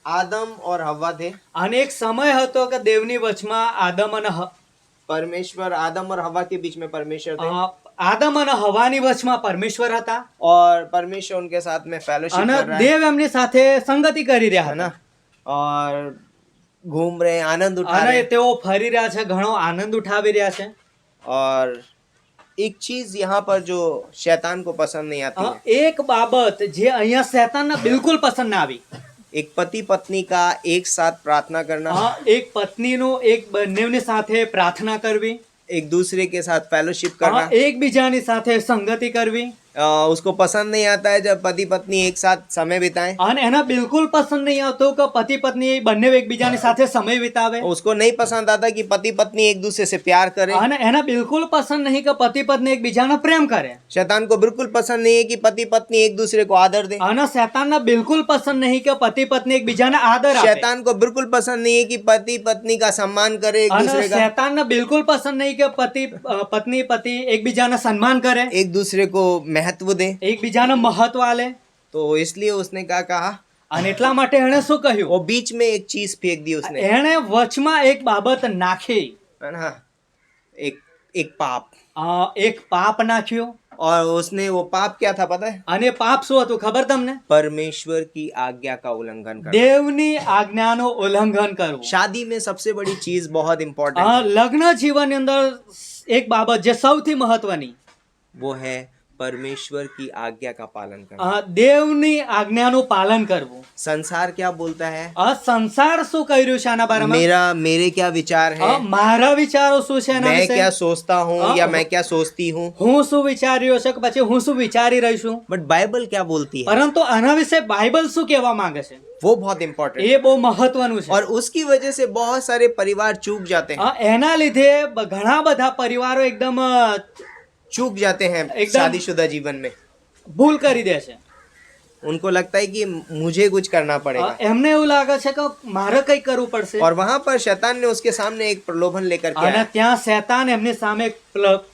आदम और हव्वा थे. અને એક સમય હતો કે દેવની વચમાં આદમ અને परमेश्वर आदम और हव्वा के बीच में परमेश्वर थे આદમ અને હવાની વચમાં પરમેશ્વર હતા और परमेश्वर उनके साथ में फेलोशिप અને कर रहा है દેવ એમની સાથે સંગતિ કરી રહ્યા है હતા. ना, और घूम रहे हैं, आनंद उठा અને रहे हैं. તેઓ ફરી રહ્યા છે, ઘણો આનંદ ઉઠાવી રહ્યા છે. और एक चीज यहाँ पर जो शैतान को पसंद नहीं आती है, એક બાબત જે અહીંયા શૈતાનને બિલકુલ પસંદ ના આવી. एक पति पत्नी का एक साथ प्रार्थना करना, એક પત્નીનું એક બંનેની સાથે પ્રાર્થના કરવી, एक दूसरे के साथ फेलोशिप करना. એકબીજાની સાથે સંગતિ કરવી. उसको पसंद नहीं आता है जब पति पत्नी एक साथ समय बिताएं. અને એને બિલકુલ પસંદ નહીં આવતું કે પતિ પત્ની બંને એકબીજાની સાથે સમય વિતાવે. उसको नहीं पसंद आता कि पति पत्नी एक दूसरे से प्यार करें. અને એને બિલકુલ પસંદ નહીં કે પતિ પત્ની એકબીજાને પ્રેમ કરે. शैतान को बिल्कुल पसंद नहीं है कि पति पत्नी एक दूसरे को आदर दें. અને શૈતાનને બિલકુલ પસંદ નહીં કે પતિ પત્ની એકબીજાને આદર આપે. शैतान को बिल्कुल पसंद नहीं है कि पति पत्नी का सम्मान करे एक અને दूसरे का, શૈતાનને બિલકુલ પસંદ નહીં કે પત્ની પતિ એકબીજાને સન્માન કરે, एक दूसरे को महत्व दे. એકબીજાને મહત્વ આલે. तो इसलिए उसने क्या कहा, અને એટલા માટે એણે શું કહ્યું? वो बीच में एक चीज फेंक दी उसने, એણે વચમાં એક બાબત નાખી. है ना, एक एक पाप. એક પાપ નાખ્યું. और उसने वो पाप क्या था पता है? અને પાપ શું હતું ખબર તમને? परमेश्वर की आज्ञा का उल्लंघन करना. દેવની આજ્ઞાનું ઉલ્લંઘન કરવું. शादी में सबसे बड़ी चीज बहुत इंपॉर्टेंट है, લગ્ન જીવનની અંદર એક બાબત જે સૌથી મહત્વની वो है परमेश्वर की आज्ञा का पालन करना. દેવની આજ્ઞાનું પાલન કરવું. संसार क्या बोलता है, સંસાર શું કર્યું છે આના બારામાં? मेरे क्या विचार है, મારા વિચારો શું છે એના मैं વિશે? क्या सोचता हूँ या मैं क्या सोचती हूँ. હું શું વિચારી રહ્યો છું કે પછી હું શું વિચારી રહી છું? बट बाइबल क्या बोलती है, પરંતુ આના વિશે બાઇબલ શું કહેવા માંગે છે? वो बहुत इंपॉर्टेंट है. એ બહુ મહત્વનું છે. और उसकी वजह से बहुत सारे परिवार चूक जाते हैं, એના લીધે ઘણા બધા પરિવારો એકદમ चूक जाते हैं एकदम- शादीशुदा जीवन में. ભૂલ કરી દે છે. उनको लगता है कि मुझे कुछ करना पड़ेगा। એમને એવું લાગે છે કે મારે કંઈ કરવું પડશે और वहां पर शैतान ने उसके सामने एक प्रलोभन लेकर के અને आया, ત્યાં શેતાન એમની સામે એક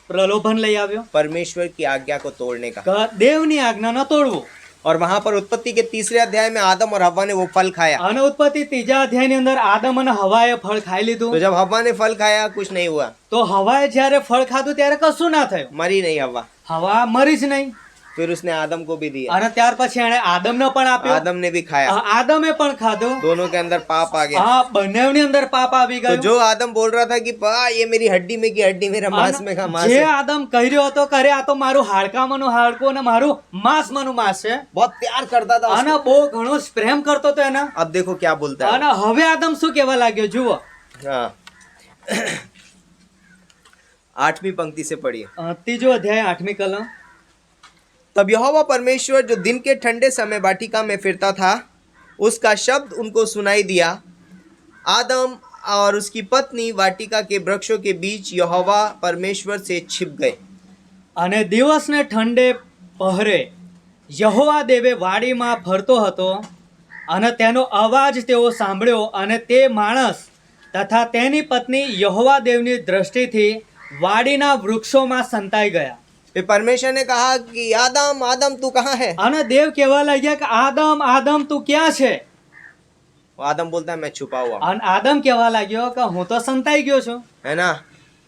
પ્રલોભન લઈ આવ્યો परमेश्वर की आज्ञा को तोड़ने का। કે દેવની આજ્ઞા ન તોડવું। और वहां पर उत्पत्ति के 3रे अध्याय में आदम और हव्वा ने वो फल खाया। અને ઉત્પત્તિ 3જા અધ્યાયની અંદર આદમ અને હવાએ ફળ ખાઈ લીધું। तो जब हव्वा ने फल खाया कुछ नहीं हुआ, તો હવાએ જ્યારે ફળ ખાધું ત્યારે કશું ના થયું, मरी नहीं हव्वा। હવા મરી જ નહીં। फिर उसने आदम को भी दिया, અને ત્યાર પછી એણે આદમને પણ આપ્યો, आदम ने भी खाया। આદમે પણ ખાધું। दोनों के अंदर पाप आ गया। હા, બંનેવની અંદર પાપ આવી तो ગયું। जो आदम बोल रहा था कि ये मेरी हड्डी में की हड्डी, मेरा मांस में का मांस જે है, આદમ કહી રહ્યો હતો કરે આ તો મારું હાડકામાંનું હાડકું અને મારું માંસમાંનું માંસ છે, बहुत प्यार करता था અને उसको। બહુ ઘણો જ પ્રેમ કરતો હતો એના। अब देखो क्या बोलता है। અને હવે આદમ શું કહેવા લાગ્યો જુઓ। हाँ 8वीं पंक्ति से पढ़िए। ત્રીજો અધ્યાય 8મી કલમ। तब यहोवा परमेश्वर जो दिन के ठंडे समय वाटिका में फिरता था, उसका शब्द उनको सुनाई दिया। आदम और उसकी पत्नी वाटिका के वृक्षों के बीच यहोवा परमेश्वर से छिप गए। અને દિવસને ઠંડે પહરે યહોવા દેવે વાડીમાં ફરતો હતો અને તેનો અવાજ તેઓ સાંભળ્યો અને તે માણસ તથા તેની પત્ની યહોવા દેવની દ્રષ્ટિથી વાડીના વૃક્ષોમાં સંતાઈ ગયા। फिर परमेश्वर ने कहा कि आदम आदम तू कहाँ है? અને દેવ કહેવા લાગ્યા કે આદમ આદમ તું ક્યાં છે? आदम बोलता है मैं छुपा हुआ हूँ। અને આદમ કહેવા લાગ્યો કે હું તો સંતાઈ ગયો છું, है ना,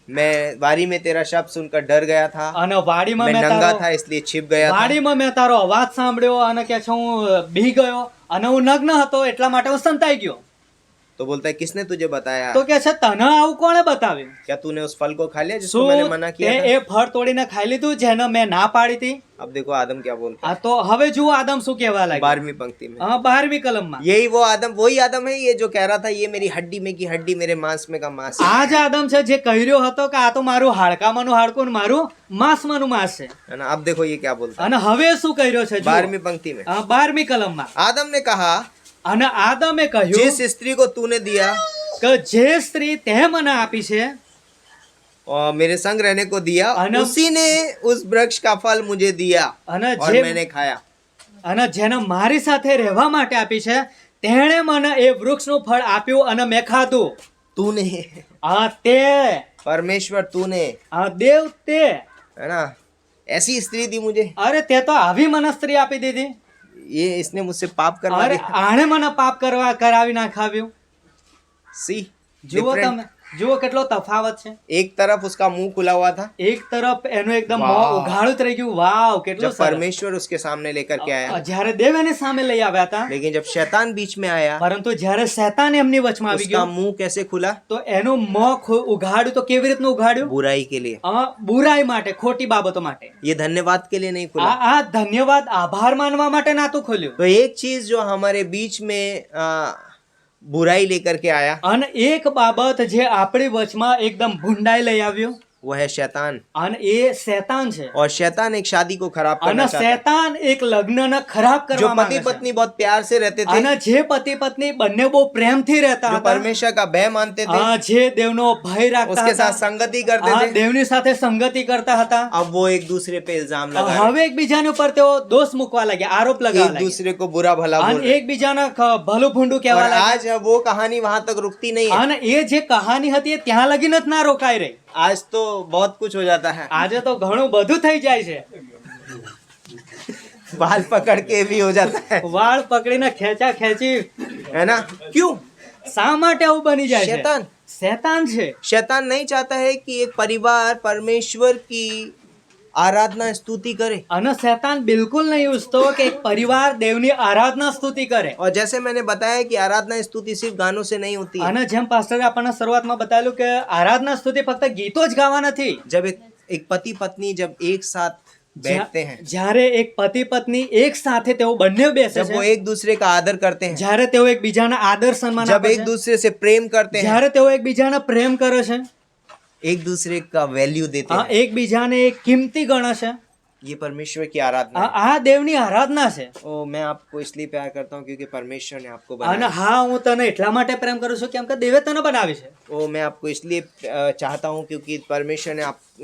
मैं बारी में तेरा शब्द सुनकर डर गया था, અને વાડીમાં मैं મેં नंगा તારો था इसलिए छिप गया था। વાડીમાં મેં તારો અવાજ સાંભળ્યો અને કે છે હું બી ગયો અને હું નગ્ન હતો એટલા માટે હું સંતાઈ ગયો। तो बोलता है किसने तुझे बताया? તો કે છે તને આવું કોણે બતાવ્યું? क्या तूने उस फल को खा लिया जिसको શું मैंने मना તે किया था? એ ફળ તોડીને ખાઈ લીધું જેને મેં ના પાડી હતી? अब देखो आदम क्या बोलता આ તો હવે જુઓ આદમ શું કહેવા है લાગ્યો। 12वीं पंक्ति में। 12મી કલમમાં यही वो आदम, वही आदम है ये जो कह रहा था ये मेरी हड्डी में की हड्डी, मेरे मांस में का मांस है। આ જ આદમ છે જે કહી રહ્યો હતો કે આ તો મારું હાડકામાંનું હાડકું ને મારું માંસમાંનું માંસ છે। है ना। अब देखो ये क्या बोलता है અને હવે શું કહી રહ્યો છે જુઓ। 12वीं पंक्ति में। 12મી કલમમાં आदम ने कहा અને આદમે કહ્યું जिस स्त्री को तूने दिया કે જે સ્ત્રી તે મને આપી છે और मेरे संग रहने को दिया, अनब- उसी ने उस वृक्ष का फल मुझे दिया અને और જે मैंने खाया। અને જેને મારી સાથે રહેવા માટે આપી છે તેણે મને એ વૃક્ષનું ફળ આપ્યું અને મેં ખાધું। तूने, આ તે परमेश्वर तूने, આ દેવ તે, है ना, ऐसी स्त्री दी मुझे, અરે તે તો આવી મને સ્ત્રી આપી દીધી। ये इसने मुझसे पाप करवा અરે दिया। આણે મને પાપ કરાવી નાખાવ્યું। सी જુઓ different। તમે, જુઓ કેટલો તફાવત છે। एक तरफ उसका मुंह खुला हुआ था એક તરફ એનું એકદમ વાહ। મોં ઉઘાડું જ રહી ગયું, વાવ કેટલું जब સરસ। परमेश्वर उसके सामने लेकर के आया, જ્યારે દેવ એની સામે લઈ આવ્યા હતા, लेकिन जब शैतान बीच में आया પરંતુ જ્યારે શૈતાન એમની વચમાં આવી उसका ગયો मुंह कैसे खुला? તો એનું મોં ઉઘાડ્યું તો કેવી રીતનું ઉઘાડ્યું? बुराई के लिए। બુરાઈ માટે, ખોટી બાબતો માટે। ये धन्यवाद के लिए नहीं खुला। આ ધન્યવાદ આભાર માનવા માટે નાતું ખોલ્યું। तो एक चीज जो हमारे बीच में बुराई लेकर के आया અને એક બાબત જે આપણી વચમાં એકદમ ભૂંડાઈ લઈ આવ્યો वो है शैतान। અને એ શૈતાન છે। और शैतान एक शादी को खराब અને करना चाहता है। શૈતાન એક લગ્નને ખરાબ जो કરવા पति માંગે છે। पत्नी बहुत प्यार से रहते थे, અને જે પતિ પત્ની બંને બહુ પ્રેમથી રહેતા जो હતા, परमेश्वर का भय मानते थे, જે દેવનો ભય રાખતા उसके साथ હતા, संगति करते थे, દેવની સાથે સંગતિ કરતા હતા, अब वो एक दूसरे पे इल्जाम लगा रहे હવે એકબીજાની ઉપર તેઓ દોષ મૂકવા લાગ્યા, આરોપ हैं, લગાવવા एक લાગ્યા दूसरे को बुरा भला बोल અને रहे हैं। એકબીજાને ભલું ભૂંડું કહેવા और લાગ્યા। आज वो कहानी वहां तक रुकती नहीं है। અને એ જે કહાની હતી એ ત્યાં લગીને જ ના રોકાઈ રહી। आज तो बहुत कुछ हो जाता है, આજે તો ઘણું બધું થઈ જાય છે। बाल पकड़ के भी हो जाता है વાળ પકડીને ખેંચા ખેંચી, है ना। क्यों? શા માટે આવું બની જાય છે? शैतान શૈતાન છે। शैतान नहीं चाहता है कि एक परिवार परमेश्वर की आराधना स्तुति करे। અને શૈતાન બિલકુલ નહીં ઈચ્છતો કે એક પરિવાર દેવની આરાધના સ્તુતિ કરે। और जैसे मैंने बताया कि आराधना स्तुति सिर्फ गानों से नहीं होती है। અને જેમ પાસ્ટરે આપણને શરૂઆતમાં બતાવ્યું કે આરાધના સ્તુતિ ફક્ત ગીતો જ ગાવા નથી। जब एक पति पत्नी जब एक साथ बैठते हैं, જ્યારે એક પતિ પત્ની એક સાથે તેઓ બંને બેસે जब वो છે, एक दूसरे का आदर करते हैं, જ્યારે તેઓ એકબીજાને આદર સન્માન जब આપે एक છે, दूसरे से प्रेम करते हैं, જ્યારે તેઓ એકબીજાને પ્રેમ કરે છે, एक दूसरे का वैल्यू देते हैं, એકબીજાને એક કિંમતી ગણે છે, ये परमेश्वर की आराधना है। આ દેવની આરાધના છે ओ मैं आपको इसलिए प्यार करता हूँ क्योंकि परमेश्वर ने आपको અને बनाया। હા હું તને એટલા માટે પ્રેમ કરું છું કેમ કે દેવે તને બનાવી છે ओ मैं आपको इसलिए चाहता हूँ क्योंकि परमेश्वर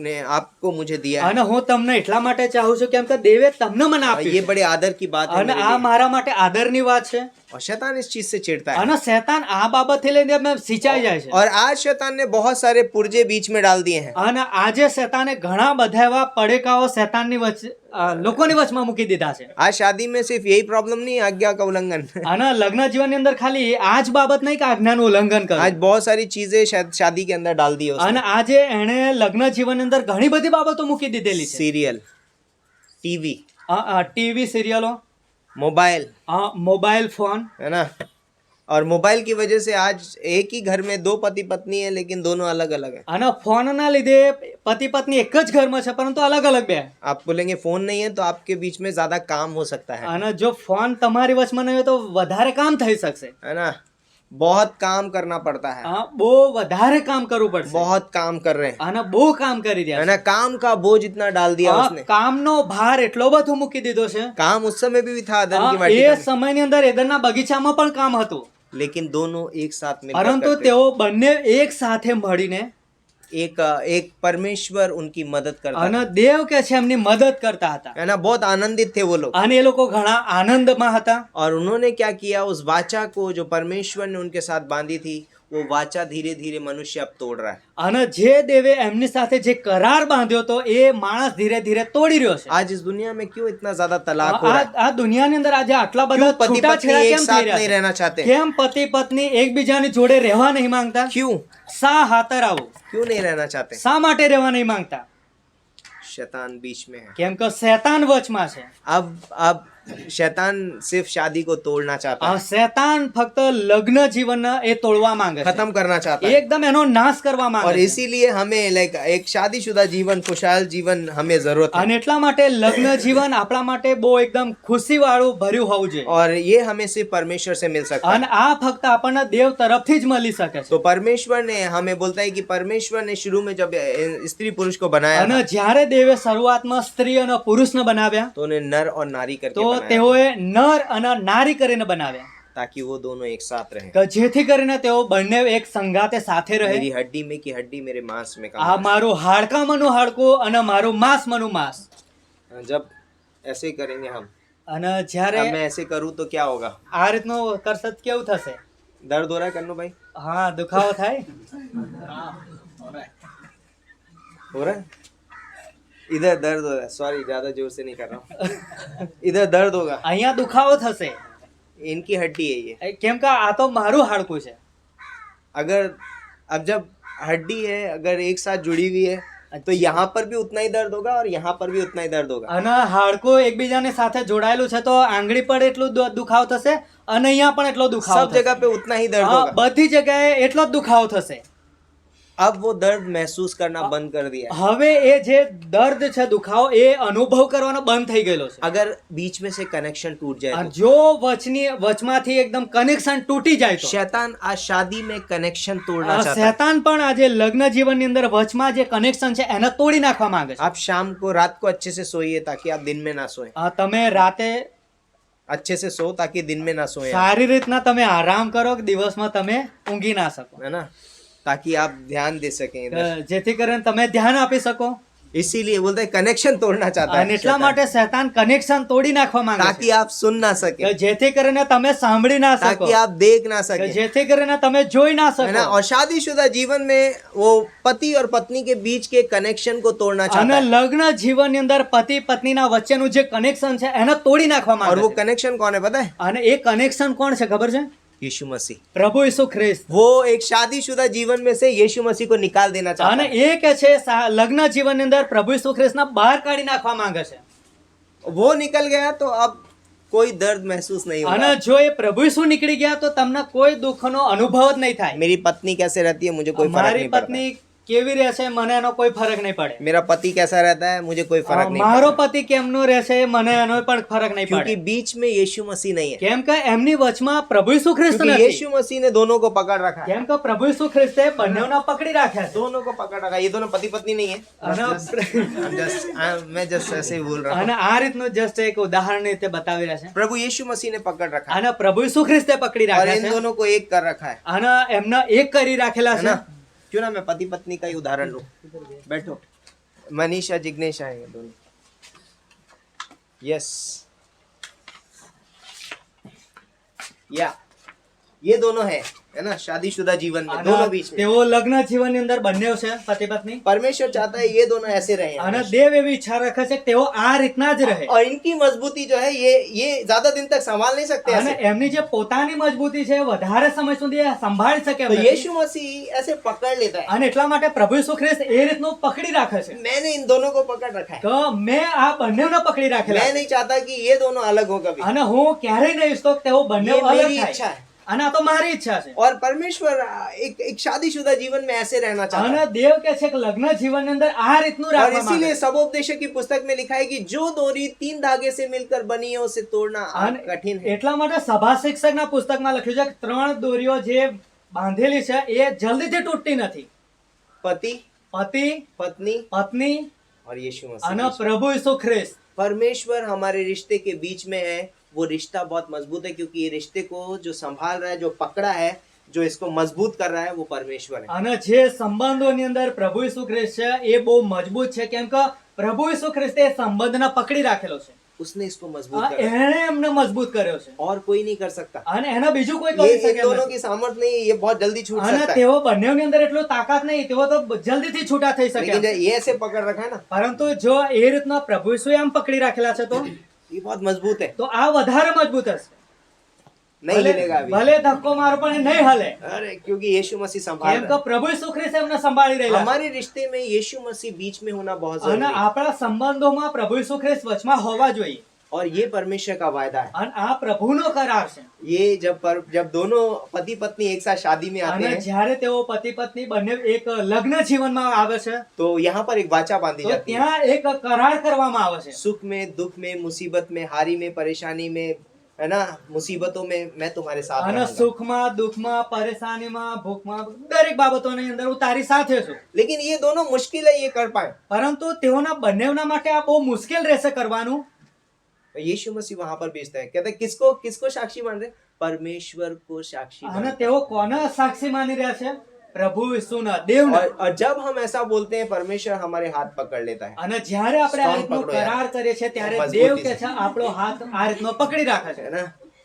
ने आपको मुझे दिया है। અને હું તમને એટલા માટે ચાહું છું કેમ કે દેવે તમને મને और આપ્યું ये છે बड़े आदर की बात है અને मेरे આ लिए। મારા માટે આદરની વાત છે और शैतान इस चीज से चिढ़ता है અને શેતાન આ બાબતથી લઈને મેં સિંચાઈ જાય છે और आज शैतान ने बहुत सारे पुर्जे बीच में डाल दिए हैं। અને આજે શેતાને ઘણા બધા એવા પડેકાઓ શેતાનની વચ્ચે લોકોની વચમાં મૂકી દીધા છે आज शादी में सिर्फ यही प्रॉब्लम नहीं, आज्ञा का उल्लंघन। અને લગ્ન જીવનની અંદર ખાલી આ જ બાબત નહીં કે આજ્ઞાનું ઉલ્લંઘન કરે आज बहुत सारी चीजें शायद शादी के अंदर डाल दी है उसने। અને આજે એણે લગ્ન જીવનની અંદર ઘણી બધી બાબતો મૂકી દીધેલી છે सीरियल, टीवी, ટીવી સિરિયલો मोबाइल, મોબાઈલ ફોન है ना। और मोबाइल की वजह से आज एक ही घर में 2 पति पत्नी है लेकिन दोनों अलग अलग है। અને ફોનના લીધે પતિ પત્ની એક જ ઘરમાં છે પરંતુ અલગ અલગ બે आप बोलेंगे फोन नहीं है तो आपके बीच में ज्यादा काम हो सकता है અને જો ફોન તમારી વચમાં નહીં હોય તો વધારે કામ થઈ શકશે है ना। बहुत काम करना पड़ता है, બહુ વધારે કામ કરવું પડશે बहुत काम कर रहे हैं, અને બહુ કામ કરી है રહ્યા ना। काम का बोझ इतना डाल दिया છે उसने। કામનો ભાર એટલો બધો મૂકી દીધો છે काम उस समय भी था धन की એ वाटिका में, સમયની અંદર એદનના બગીચામાં પણ કામ હતું लेकिन दोनों एक साथ मिलकर પરંતુ करते તેઓ બંને એક સાથે મળીને एक परमेश्वर उनकी मदद करता અને દેવ કે છે એમની મદદ કરતા હતા है ना। बहुत आनंदित थे वो लोग। અને એ લોકો ઘણા આનંદમાં હતા और उन्होंने क्या किया, उस वाचा को जो परमेश्वर ने उनके साथ बांधी थी वो वाचा धीरे धीरे मनुष्य अब तोड़ रहा है। અને જે દેવે એમની સાથે જે કરાર બાંધ્યો હતો એ માણસ ધીરે ધીરે તોડી રહ્યો છે आज इस दुनिया में क्यों इतना ज्यादा तलाक हो रहा है? આ દુનિયાની અંદર આજે આટલા क्यों બધા पति पत्नी છૂટાછેડા एक કેમ साथ થઈ नहीं રહ્યા છે रहना चाहते? કેમ પતિ પત્ની એકબીજાની જોડે રહેવા નહીં માંગતા क्यों શા હાતર આવું क्यों नहीं रहना चाहते? શા માટે રહેવા નહીં માંગતા शैतान बीच में है। કેમ કે શેતાન વચમાં છે अब शैतान सिर्फ शादी को तोड़ना चाहता है, શેતાન ફક્ત લગ્ન જીવન એ તોડવા માંગે છે खत्म करना चाहता है। એકદમ એનો નાશ કરવા और માંગે છે इसीलिए हमें लाइक एक शादीशुदा जीवन, खुशहाल जीवन हमें जरूरत है। અને એટલા માટે લગ્ન જીવન આપણા માટે બહુ એકદમ ખુશી વાળું ભર્યું હોવું જોઈએ और ये हमें सिर्फ परमेश्वर से मिल सकता અને है। આ ફક્ત આપણને દેવ તરફથી જ મળી શકે છે तो परमेश्वर ने हमें बोलता है कि परमेश्वर ने शुरू में जब स्त्री पुरुष को बनाया અને था, જ્યારે દેવે શરૂઆતમાં સ્ત્રી અને પુરુષને બનાવ્યા तो उन्हें नर और नारी करके તો बनाया તેઓએ નર અને નારી કરીને બનાવ્યા ताकि वो दोनों एक साथ रहें। કે જેથી કરીને તેઓ બંને એક સંગાતે સાથે રહે मेरी हड्डी में की हड्डी मेरे मांस में का આ मांस। મારું હાડકામાંનું હાડકું અને મારું માંસ મનું માંસ जब ऐसे ही करेंगे हम, અને જ્યારે अब मैं ऐसे करूँ तो क्या होगा? આ રીતનું કરશે તો કેવું થશે दर्द हो रहा है कन्नू भाई? હા દુખાવો થાય हो रहा है? इधर दर्द हो रहा है, सॉरी ज्यादा जोर से नहीं कर रहा हूँ। इधर दर्द होगा, અહીંયા દુખાવો થશે इनकी हड्डी है ये। કેમ કે આ તો મારું હાડકું છે अगर अब जब हड्डी है अगर एक साथ जुड़ी हुई है तो यहाँ पर भी उतना ही दर्द होगा और यहाँ पर भी उतना ही दर्द होगा। અને હાડકું એકબીજાની સાથે જોડાયેલું છે તો આંગળી પર એટલું દુખાવો થશે અને અહીંયા પણ એટલો દુખાવો सब जगह पे उतना ही दर्द હા, होगा। બધી જગ્યાએ એટલો જ દુખાવો થશે अब वो दर्द महसूस करना बंद कर दिया है। હવે એ જે દર્દ છે દુખાવો એ અનુભવ કરવાનો બંધ થઈ ગયેલો છે अगर बीच में से कनेक्शन टूट जाए અને तो જો વચમાંથી એકદમ કનેક્શન તૂટી જાય તો शैतान आज शादी में कनेक्शन तोड़ना આ चाहता है। શેતાન પણ આજે લગ્ન જીવનની અંદર વચમાં જે કનેક્શન છે એને તોડી નાખવા માંગે છે आप शाम को रात को अच्छे से सोइए ताकि आप दिन में ना सोए। તમે રાતે अच्छे से सो ताकि दिन में ना सोए, સારી રીતના તમે આરામ કરો કે દિવસમાં તમે ઊંઘી ના શકો है ना, ताकि आप ध्यान दे सकें इधर। જેથી કરીને તમે ધ્યાન આપી શકો इसीलिए बोलता है कनेक्शन तोड़ना चाहता અને है એટલા शैतान, માટે શેતાન कनेक्शन તોડી નાખવા માંગે ताकि છે आप सुन ना सके, કે જેથી કરીને તમે સાંભળી ના શકો ताकि आप देख ना કે सके, જેથી કરીને તમે જોઈ ના है ना। શકો और शादीशुदा जीवन में वो पति और पत्नी के बीच के कनेक्शन को तोड़ना અને चाहता है। લગ્ન જીવનની અંદર પતિ પત્નીના વચ્ચેનું જે કનેક્શન છે એને તોડી નાખવા और માંગે वो છે कनेक्शन कौन है पता है? અને એ કનેક્શન કોણ છે ખબર છે यीशु मसीह। પ્રભુ ઈસુ ખ્રિસ્ત वो एक शादीशुदा जीवन में से यीशु मसीह को निकाल देना चाहता અને है। એ કે છે લગ્ન જીવનની અંદર પ્રભુ ઈસુ ખ્રિસ્તના બહાર કાઢી નાખવા માંગે છે वो निकल गया तो अब कोई दर्द महसूस नहीं અને होगा। જો એ પ્રભુ ઈસુ નીકળી ગયા તો તમને કોઈ દુઃખનો અનુભવ જ નહીં થાય मेरी पत्नी कैसे रहती है मुझे कोई फर्क મારી नहीं पड़ता। પત્ની કેવી રહેશે મને એનો કોઈ ફરક નહીં પડે मेरा पति कैसा रहता है मुझे कोई फर्क नहीं મારો पड़ता, પતિ કેમનો રહેશે મને એનો પણ ફરક નહીં क्योंकि પડે बीच में यीशु मसीह नहीं है, કેમ કે એમની વચમાં પ્રભુ યીશુ ખ્રિસ્ત क्योंकि નથી यीशु मसीह ने दोनों को पकड़ रखा है, કેમ કે પ્રભુ યીશુ ખ્રિસ્તે બંનેવને પકડી રાખ્યા છે दोनों को पकड़ रखा है। ये दोनों पति पत्नी नहीं है, मैं जस्ट ऐसे ही बोल रहा हूँ। અને આ રીતનું જસ્ટ એક ઉદાહરણ રીતે બતાવી રહ્યા છે प्रभु यीशु मसीह ने पकड़ रखा है અને પ્રભુ યીશુ ખ્રિસ્તે પકડી और રાખ્યા इन છે दोनों को एक कर रखा है અને એમને એક કરી રાખેલા है છે ना। क्यों ना मैं पति पत्नी का ही उदाहरण लूं, बैठो। मनीषा जिग्नेश आएंगे दोनों, यस या ये दोनों है ना, शादीशुदा जीवन में दोनों बीच में તેઓ લગ્ન જીવનની અંદર બંને છે પતિ પત્ની परमेश्वर चाहता है ये दोनों ऐसे रहे અને દેવ એવી ઈચ્છા રાખે છે કે તેઓ આ રીતના જ રહે और इनकी मजबूती जो है ये ज्यादा दिन तक संभाल नहीं सकते અને ऐसे। એમની જે પોતાની મજબૂતી છે વધારે સમય સુધી એ સંભાળી શકે એમ तो નથી. यीशु मसीह ऐसे पकड़ लेता है, અને એટલા માટે પ્રભુ યીશુ ખ્રિસ્ત એ રીતનું પકડી રાખે છે मैंने इन दोनों को पकड़ रखा है, તો મેં આ બંનેને પકડી રાખેલા मैं છે. नहीं चाहता कि ये दोनों अलग हो कभी, અને હું ક્યારેય નહીં ઈચ્છતો કે તેઓ બંને ये અલગ मेरी इच्छा થાય है। અને આ તો મારી ઈચ્છા છે और परमेश्वर एक शादीशुदा जीवन में ऐसे रहना चाहता અને है। દેવ કે છે કે લગ્ન જીવનની અંદર આ રીતનું और રાખવા માંગે इसीलिए છે. सबोपदेशक की पुस्तक में लिखा है कि जो डोरी 3 धागे से मिलकर बनी है उसे तोड़ना અને कठिन है। એટલા માટે સભા શિક્ષકના પુસ્તકમાં લખ્યું છે કે 3 દોરીઓ જે બાંધેલી છે એ જલ્દીથી તૂટતી નથી. पति, પતિ, पत्नी પત્ની और यीशु અને मसीह। પ્રભુ યીશુ ખ્રિસ્ત. परमेश्वर हमारे रिश्ते के बीच में है, वो रिश्ता बहुत मजबूत है, क्योंकि ये रिश्ते को जो संभाल रहा है, जो पकड़ा है, जो इसको मजबूत कर रहा है, वो परमेश्वर है। અને જે સંબંધોની અંદર પ્રભુ યીશુ ખ્રિસ્ત છે એ બહુ મજબૂત છે કેમ કે પ્રભુ યીશુ ખ્રિસ્તે એ સંબંધને પકડી રાખેલો છે. उसने इसको मजबूत कर એણે એમને મજબૂત કર્યો છે और कोई नहीं कर सकता। અને એના બીજું કોઈ ये કરી इन શકે એમ दोनों નથી. की सामर्थ्य नहीं है, ये बहुत जल्दी छूट અને सकता है, તેઓ બંનેની અંદર એટલું તાકાત નહીં, તેઓ તો જલ્દીથી છૂટા થઈ શકે लेकिन એમ. जब ये ऐसे पकड़ रखा है ना, પરંતુ જો એ રીતના પ્રભુ યીશુએ આમ પકડી રાખેલા છે તો ये बहुत मजबूत है, તો આ વધારે મજબૂત હશે. नहीं हिलेगा अभी। ભલે ધક્કો મારો પણ એ નહીં હલે अरे क्योंकि यीशु मसीह संभाल કેમ रहा કે है। પ્રભુ યીશુ ખ્રિસ્ત એમને સંભાળી રહેલા છે. हमारे रिश्ते में यीशु मसीह बीच में होना बहुत અને जरूरी है, આપણા સંબંધોમાં પ્રભુ યીશુ ખ્રિસ્ત વચમાં હોવા જોઈએ. और ये परमेश्वर का वायदा है। અને આ પ્રભુનો કરાર છે. ये जब दोनों पति पत्नी एक साथ शादी में आते અને हैं, જ્યારે તેઓ પતિ પત્ની બંને એક લગ્ન જીવનમાં આવે છે तो यहाँ पर एक वाचा बांधी તો जाती है। ત્યાં એક કરાર કરવામાં આવે છે. सुख में, दुख में, मुसीबत में, हारी में, परेशानी में, है ना, मुसीबतों में मैं तुम्हारे साथ અને रहूंगा। સુખમાં દુઃખમાં પરેશાનીમાં ભૂખમાં દરેક બાબતોની અંદર હું તારી સાથે છું. लेकिन ये दोनों मुश्किल है ये कर पाए। પરંતુ તેઓના બંનેવના માટે આ બહુ મુશ્કેલ રહેશે કરવાનું. तो यीशु मसीह वहां पर भेजता है, कहते हैं किसको किसको साक्षी मान रहे? परमेश्वर को साक्षी मान અને रहे। તેઓ કોને સાક્ષી માની રહ્યા છે? પ્રભુ ઈસુના દેવના. और जब हम ऐसा बोलते हैं, परमेश्वर हमारे हाथ पकड़ लेता है, અને જ્યારે આપણે આ Strong રીતનો પકડો યાર. કરાર કરીએ છીએ ત્યારે મજબૂતી દેવ से. કે છે આપણો હાથ આ રીતનો પકડી રાખે છે. है ना,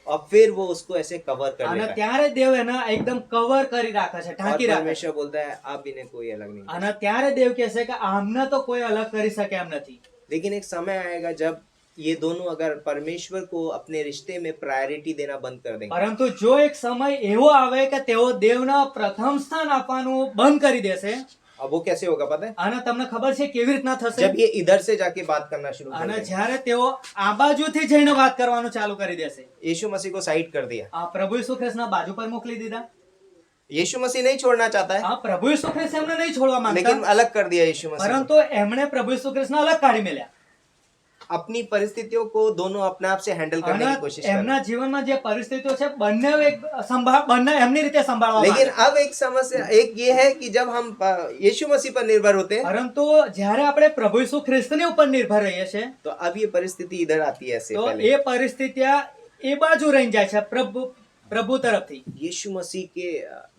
और फिर वो उसको ऐसे कवर कर અને लेता है, ત્યારે દેવ એને એકદમ કવર કરી રાખે છે, और ઢાંકી રાખે છે. परमेश्वर बोलता है आप इन्हें कोई अलग नहीं कर અને ત્યારે દેવ કહે છે કે આમને તો કોઈ અલગ કરી શકે એમ નથી. सकते। लेकिन एक समय आएगा जब ये दोनों अगर परमेश्वर को अपने रिश्ते में प्रायोरिटी देना बंद कर देंगे, પરંતુ જો એક સમય એવો આવે કે તેઓ દેવને પ્રથમ સ્થાન આપવાનું બંધ કરી દેશે. अब वो कैसे होगा पता है? અને તમને ખબર છે કેવી રીતના થશે? जब ये इधर से जाके बात करना शुरू कर અને देंगे। જ્યારે તેઓ આ બાજુથી જઈને વાત કરવાનું ચાલુ કરી દેશે. यीशु मसीह को साइड कर दिया। આ પ્રભુ ઈસુ ખ્રિસ્તના બાજુ પર મોકલી દીધા. यीशु मसीह नहीं छोड़ना चाहता है, આ પ્રભુ ઈસુ ખ્રિસ્ત એમને નહીં છોડવા लेकिन માંગતા, अलग कर दिया यीशु मसीह को। પરંતુ એમણે પ્રભુ ઈસુ ખ્રિસ્તને અલગ કાઢી મેલ્યા. अपनी परिस्थितियों को दोनों अपने आप से हैंडल करने અને की कोशिश कर रहे એમના हैं। જીવનમાં જે પરિસ્થિતિઓ છે બંને બંને એમની રીતે સંભાળવા लेकिन માંગે. अब एक समस्या एक ये है कि जब हम यीशु मसीह पर निर्भर होते हैं, પરંતુ જ્યારે આપણે પ્રભુ ઈસુ ખ્રિસ્તની ઉપર નિર્ભર રહીએ છીએ तो अब ये परिस्थिति इधर आती है ऐसे તો पहले। એ પરિસ્થિતિ એ બાજુ રહી જાય છે પ્રભુ તરફથી. यीशु मसीह के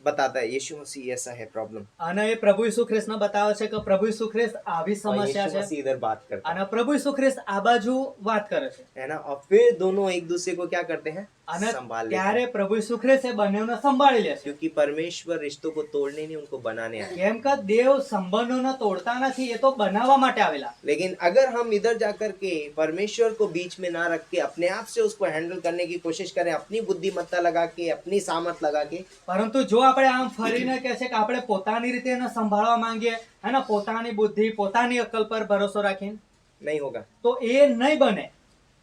बताता है, यीशु मसीह ऐसा है प्रॉब्लम, અને એ પ્રભુ ઈસુ ખ્રિસ્તને બતાવે છે કે પ્રભુ ઈસુ ખ્રિસ્ત આવી और સમસ્યા यीशु છે मसीह इधर बात करता અને પ્રભુ ઈસુ ખ્રિસ્ત આ બાજુ વાત કરે છે. है ना, और फिर दोनों एक दूसरे को क्या करते हैं? અને संभाल लेते ત્યારે हैं, પ્રભુ ઈસુ ખ્રિસ્ત એ બંનેને સંભાળી લે છે. क्योंकि परमेश्वर रिश्तों को तोड़ने नहीं उनको बनाने आए। કેમ કે દેવ સંબંધોને તોડતા નથી, એ તો બનાવવા માટે આવેલા. लेकिन अगर हम इधर जाकर के परमेश्वर को बीच में ना रख के अपने आप से उसको हैंडल करने की कोशिश करें, अपनी बुद्धिमत्ता लगा के, अपनी सामर्थ लगा के, પરંતુ જો આપણે આમ ફરીને કહે છે કે આપણે પોતાની રીતે એને સંભાળવા માંગીએ હે ને, પોતાની બુદ્ધિ પોતાની અક્કલ પર ભરોસો રાખીને, नहीं होगा। તો એ નહીં બને.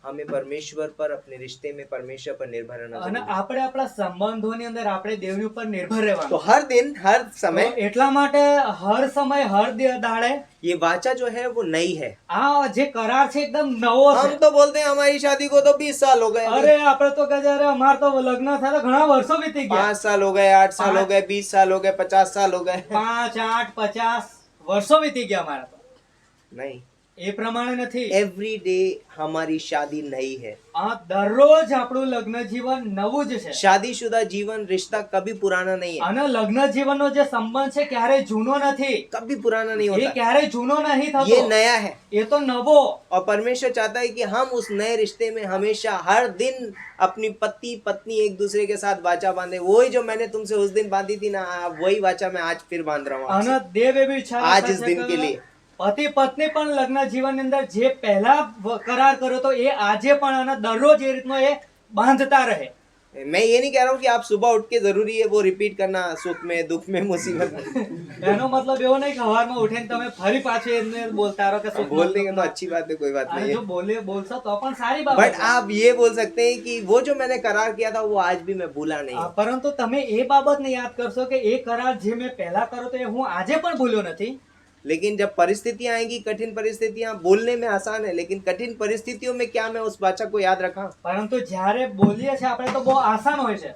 हमें परमेश्वर पर, अपने रिश्ते में परमेश्वर पर निर्भर रहना અને चाहिए। આપણે આપણા સંબંધોની અંદર આપણે દેવની ઉપર નિર્ભર तो રહેવાનું हर दिन, हर તો समय એટલા માટે હર સમય હર દાડે ये वाचा जो है वो नई है। આ જે કરાર છે એકદમ નવો છે। हम तो बोलते हैं हमारी शादी को तो 20 साल हो गए, અરે આપણે તો કહે છે, અરે અમાર તો લગ્ન થયા તો ઘણા વર્ષો વીતી ગયા, 5 साल हो गए, 8 साल हो गए, 20 साल हो गए, 50 साल हो गए। 5, 8, 50 વર્ષો વીતી ગયા અમારા તો। नहीं, એ પ્રમાણે નથી। एवरी डे हमारी शादी नई है। આ દરરોજ આપણું લગ્ન જીવન નવું જ છે। शादीशुदा जीवन, रिश्ता कभी पुराना नहीं है, અને લગ્ન જીવનનો જે સંબંધ છે ક્યારેય જૂનો નથી, कभी पुराना नहीं એ होता। ક્યારેય જૂનો નહીં થતો, ये नया है એ તો નવો। और परमेश्वर चाहता है कि हम उस नए रिश्ते में हमेशा हर दिन अपनी पति पत्नी एक दूसरे के साथ वाचा बांधे। वही जो मैंने तुमसे उस दिन बांधी थी ना, वही वाचा मैं आज फिर बांध रहा हूँ અને आपसे। દેવ એવી ઈચ્છા आज રાખે इस છે दिन કે के लिए પતિ પત્ની પણ લગ્ન જીવનની અંદર જે પહેલા કરાર કર્યો તો એ આજે પણ અને દરરોજ એ રીતનો એ બાંધતા રહે। मैं ये नहीं कह रहा हूँ कि आप सुबह उठ के जरूरी है वो रिपीट करना, सुख में, दुख में, मुसीबत में। એનો મતલબ એવો નહીં કે સવારમાં ઉઠીને તમે ફરી પાછું એને બોલતા રહો કે अब बोल देंगे तो अच्छी बात है, कोई बात અને नहीं જો है। બોલે બોલશો તો પણ સારી बट બાબત છે। आप ये बोल सकते हैं कि वो जो मैंने करार किया था वो आज भी मैं भूला नहीं। પરંતુ તમે એ બાબતને યાદ કરશો કે એ કરાર જે મેં પહેલા કર્યો તો એ હું આજે પણ ભૂલ્યો નથી। लेकिन जब परिस्थितियां आएंगी, कठिन परिस्थितियां, बोलने में आसान है लेकिन कठिन परिस्थितियों में क्या मैं उस वाचा को याद रखा? પરંતુ જ્યારે બોલીએ છીએ આપણે તો બહુ આસાન હોય છે,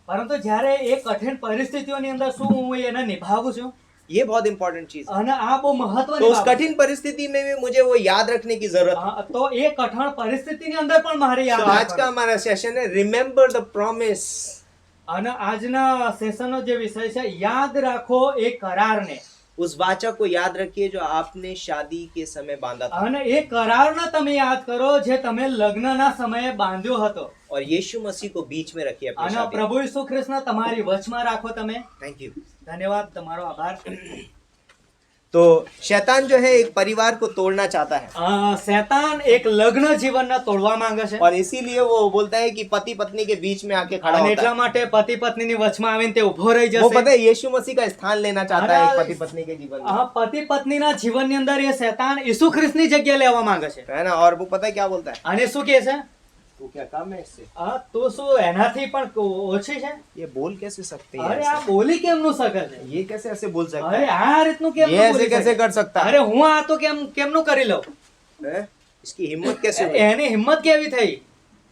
પરંતુ જ્યારે એ કઠિન પરિસ્થિતિઓની અંદર શું હું એને નિભાવું છું, ये बहुत इंपॉर्टेंट चीज है। અને આ બહુ तो મહત્વની उस બાબત कठिन परिस्थिति में भी मुझे वो याद रखने की जरूरत है। છે। તો એ કઠણ પરિસ્થિતિની અંદર પણ મારે तो યાદ आज का રાખવાનું। हमारा सेशन है रिमेम्बर द प्रॉमिस। અને આજના સેશનનો જે વિષય છે યાદ રાખો એ करारને। उस वाचा को याद रखिए जो आपने शादी के समय बांधा था। અને એ करारને તમે યાદ કરો જે તમે લગ્નના સમયે બાંધ્યો હતો। और यीशु मसीह को बीच में रखिए अपनी અને शादी। પ્રભુ ઈસુ ખ્રિસ્તને તમારી વચમાં રાખો તમે। Thank you. ધન્યવાદ, તમારો આભાર। तो शैतान जो है एक परिवार को तोड़ना चाहता है શૈતાન એક લગ્ન જીવનને તોડવા માંગે છે, और इसीलिए वो बोलता है कि पति पत्नी के बीच में आके खड़ा અને होता એટલા है। માટે પતિ પત્નીની વચમાં આવીને તે ઊભો રહી वो જશે। पता है यीशु मसीह का स्थान लेना चाहता है अरे, एक पति पत्नी के जीवन में, પતિ પત્નીના જીવનની અંદર એ શૈતાન ઈસુ ખ્રિસ્તની જગ્યા લેવા માંગે છે। है ना। और वो पता है क्या बोलता है? અને શું કહે છે? तू क्या कम है इससे? તું શું એનાથી પણ ઓછી છે? ये बोल कैसे सकते हैं અરે ऐसे? આ બોલી કેમનું શકે છે? ये कैसे ऐसे बोल सकता અરે है? આ રીતનું કેમ ये ऐसे कैसे कर सकता है? અરે હું આ તો કેમનું કરી લઉં? हैं? इसकी हिम्मत कैसे हुई? એની હિંમત કેવી થઈ?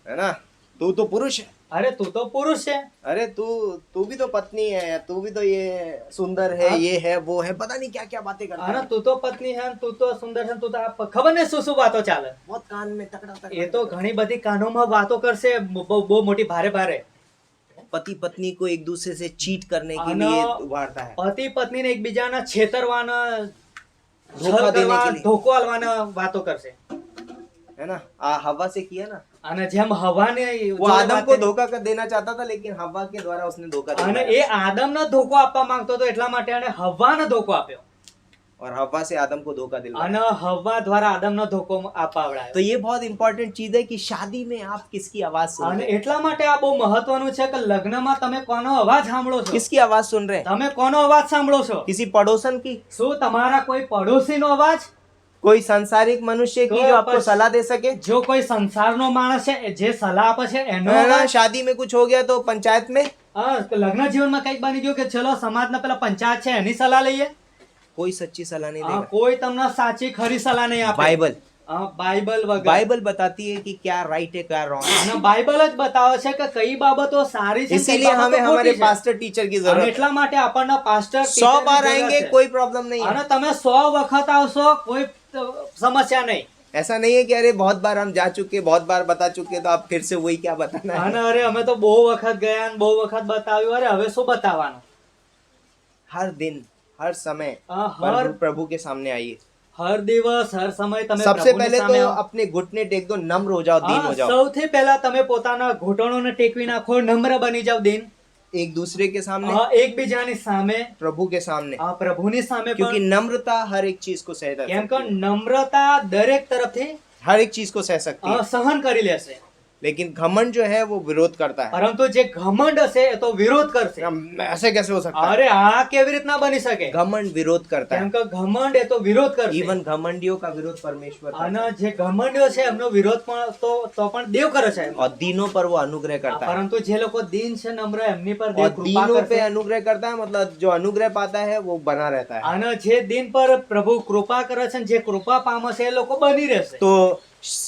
है ना। तू तो पुरुष है। અરે તું તો પુરુષ છે। अरे तू भी तो पत्नी है, तू भी तो ये सुंदर है, हाँ। ये है, वो है, पता नहीं क्या क्या बातें करता અરે है। તું તો પત્ની છે ને તું તો સુંદર છે ને તું તો આ ખબર ને શું શું વાતો ચાલે। बहुत कान में तकड़ा એ તો तकड़ा। ઘણી બધી કાનોમાં વાતો કરશે, બહુ મોટી ભારે ભારે। पति पत्नी को एक दूसरे से चीट करने के आना- लिए उभारता है। પતિ પત્નીને એકબીજાના છેતરવાના, ધોખા છલ દેને કરવા, કે લીએ। ધોકો આલવાના વાતો કરશે। है ना। हवा से किया ना, અને જેમ હવાને वो आदम को धोखा कर देना चाहता था लेकिन हवा के द्वारा उसने धोखा અને दिया એ આદમને ધોકો આપવા માંગતો હતો એટલા માટે એણે હવ્વાને ધોકો આપ્યો और हवा से आदम को धोखा दिलवाया। અને હવ્વા દ્વારા આદમને ધોકો અપાવડાયો। तो ये बहुत इंपॉर्टेंट चीज है कि शादी में आप किसकी आवाज सुन અને रहे हैं? એટલા માટે આ બહુ મહત્વનું છે કે લગ્નમાં તમે કોનો અવાજ સાંભળો છો? किसकी आवाज सुन रहे हैं? તમે કોનો અવાજ સાંભળો છો? किसी पड़ोसन की? શું તમારા કોઈ પડોશીનો અવાજ? कोई सांसारिक मनुष्य की तो जो आपको बस- सलाह दे सके? જો કોઈ સંસારનો માણસ છે જે સલાહ આપે છે એનો है ना। અવાજ? शादी में कुछ हो गया तो पंचायत में લગ્ન જીવનમાં કઈક બની ગયું કે ચલો સમાજના પેલા પંચાયત છે એની સલાહ લઈએ? कोई सच्ची सलाह नहीं देगा। કોઈ તમને સાચી ખરી સલાહ નહીં આપે। बाइबल બાઇબલ વગર। बाइबल बताती है कि क्या राइट है क्या रॉन्ग है। અને બાઇબલ જ બતાવે છે કે કઈ બાબતો સારી છે ને કઈ इसीलिए બાબતો हमें हमारे ખોટી છે। पास्टर टीचर की અને जरूरत એટલા માટે આપણને પાસ્ટર 100 बार आएंगे कोई प्रॉब्लम नहीं અને है। તમે 100 વખત આવશો કોઈ સમસ્યા નહીં। ऐसा नहीं है कि अरे बहुत बार हम जा चुके, बहुत बार बता चुके तो आप फिर से वही क्या बताना है। અને અરે અમે તો બહુ વખત ગયા ને બહુ વખત બતાવ્યું, અરે હવે શું બતાવવાનું? हर दिन हर समय હર प्रभु के सामने आइए। હર દિવસ હર સમય તમે सबसे પ્રભુની पहले સામે तो આવો। अपने घुटने टेक दो, नम्र हो जाओ, दीन हो जाओ। સૌથી પહેલા તમે પોતાના ઘૂંટણોને ટેકવી નાખો, નમ્ર બની જાવ, દીન। एक दूसरे के सामने, એકબીજાની સામે, प्रभु के सामने, પ્રભુની સામે क्योंकि પણ। नम्रता हर एक चीज को सह કેમ કે सकती है। નમ્રતા દરેક તરફથી हर एक चीज को सह सकती है। સહન કરી લેશે। लेकिन घमंड जो है वो विरोध करता है। પરંતુ જે ઘમંડ હશે એ તો વિરોધ કરશે. ऐसे कैसे हो सकता है? અરે આ કેવી રીતના બની શકે? घमंड विरोध करता કેમ है। કે ઘમંડ એ તો વિરોધ કરશે. इवन घमंडियों का विरोध परमेश्वर करता અને है। જે ઘમંડીઓ છે એમનો વિરોધ પણ તો પણ દેવ કરે છે. और दीनों पर वो अनुग्रह करता है। પરંતુ જે લોકો દીન છે નમ્ર એમની પર और દેવ કૃપા दीनों पे કરશે. अनुग्रह करता है, मतलब जो अनुग्रह पाता है वो बना रहता है। અને જે દિન પર પ્રભુ કૃપા કરે છે ને જે કૃપા પામે છે એ લોકો બની રહેશે. तो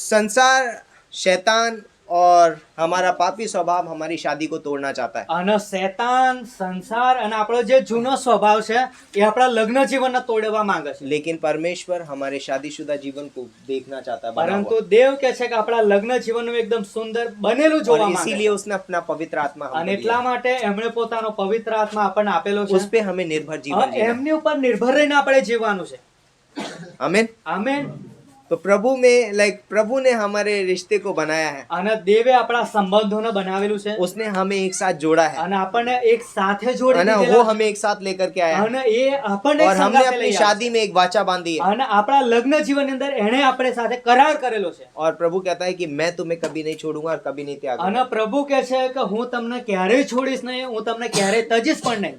संसार, शैतान और हमारा पापी स्वभाव हमारी शादी को तोड़ना चाहता है। અને શૈતાન, સંસાર અને આપણો જે જૂનો સ્વભાવ છે એ આપણા લગ્ન જીવનને તોડવા માંગે છે. लेकिन परमेश्वर हमारे शादीशुदा जीवन को देखना चाहता है बना પરંતુ हुआ। દેવ કહે છે કે આપણા લગ્ન જીવનનું એકદમ સુંદર બનેલું જોવા और માંગે इसीलिए છે. उसने अपना पवित्र आत्मा हमको અને दिया એટલા માટે એમણે પોતાનો પવિત્ર આત્મા આપણને આપેલો है। છે. उस पे हमें निर्भर जीवन जीना है। એમની ઉપર નિર્ભર રહીને આપણે જીવવાનું છે. आमीन। આમેન. तो प्रभु में प्रभु ने हमारे रिश्ते को बनाया है। અને દેવે આપણા સંબંધોને બનાવેલું છે. उसने हमें एक साथ जोड़ा है, અને આપણને એક સાથે જોડી है ना? દીધેલા वो છે. हमें एक साथ लेकर के आया है। અને એ આપણને એક और हमने સંગાથે अपनी લઈ આવ્યા शादी में एक वाचा बांधी છે. है। અને આપણા લગ્ન જીવનની અંદર એણે આપણે સાથે કરાર કરેલો છે. और प्रभु कहता है कि मैं तुम्हें कभी नहीं छोड़ूंगा और कभी नहीं અને त्यागूंगा। પ્રભુ કહે છે કે હું તમને ક્યારેય છોડીશ નહીં, હું તમને ક્યારેય તજીશ પણ નહીં.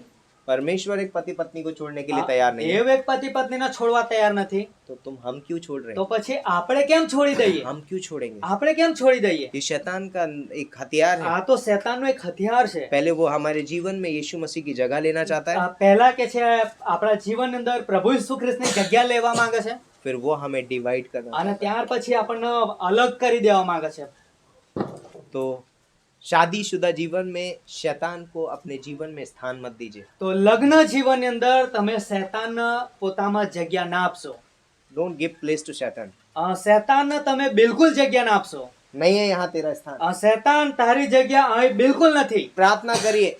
परमेश्वर एक पति पत्नी को छोड़ने के लिए तैयार नहीं है। એવ એક પતિ પત્નીને છોડવા તૈયાર નથી. तो हम क्यों छोड़ रहे તો हैं? પછી આપણે કેમ છોડી દઈએ? हम क्यों छोड़ेंगे? આપણે કેમ છોડી દઈએ? ये शैतान का एक हथियार है। આ તો શૈતાનનું એક હથિયાર છે. पहले वो हमारे जीवन में यीशु मसीह की जगह लेना चाहता है, પહેલા કે છે આપણા જીવનની અંદર પ્રભુ ઈસુ ખ્રિસ્તની જગ્યા લેવા માંગે છે. फिर वो हमें डिवाइड करना અને चाहता ત્યાર પછી આપણને અલગ કરી દેવા માંગે છે. है। तो शादीशुदा जीवन में शैतान को अपने जीवन में स्थान मत दीजिए। તો લગ્ન જીવનની અંદર તમે શૈતાનને પોતામાં જગ્યા ના આપશો. डोंट गिव प्लेस टू शैतान। શૈતાનને તમે બિલકુલ જગ્યા ના આપશો. नहीं है यहाँ तेरा स्थान। શૈતાન તારી જગ્યા અહીં બિલકુલ નથી. प्रार्थना करिए,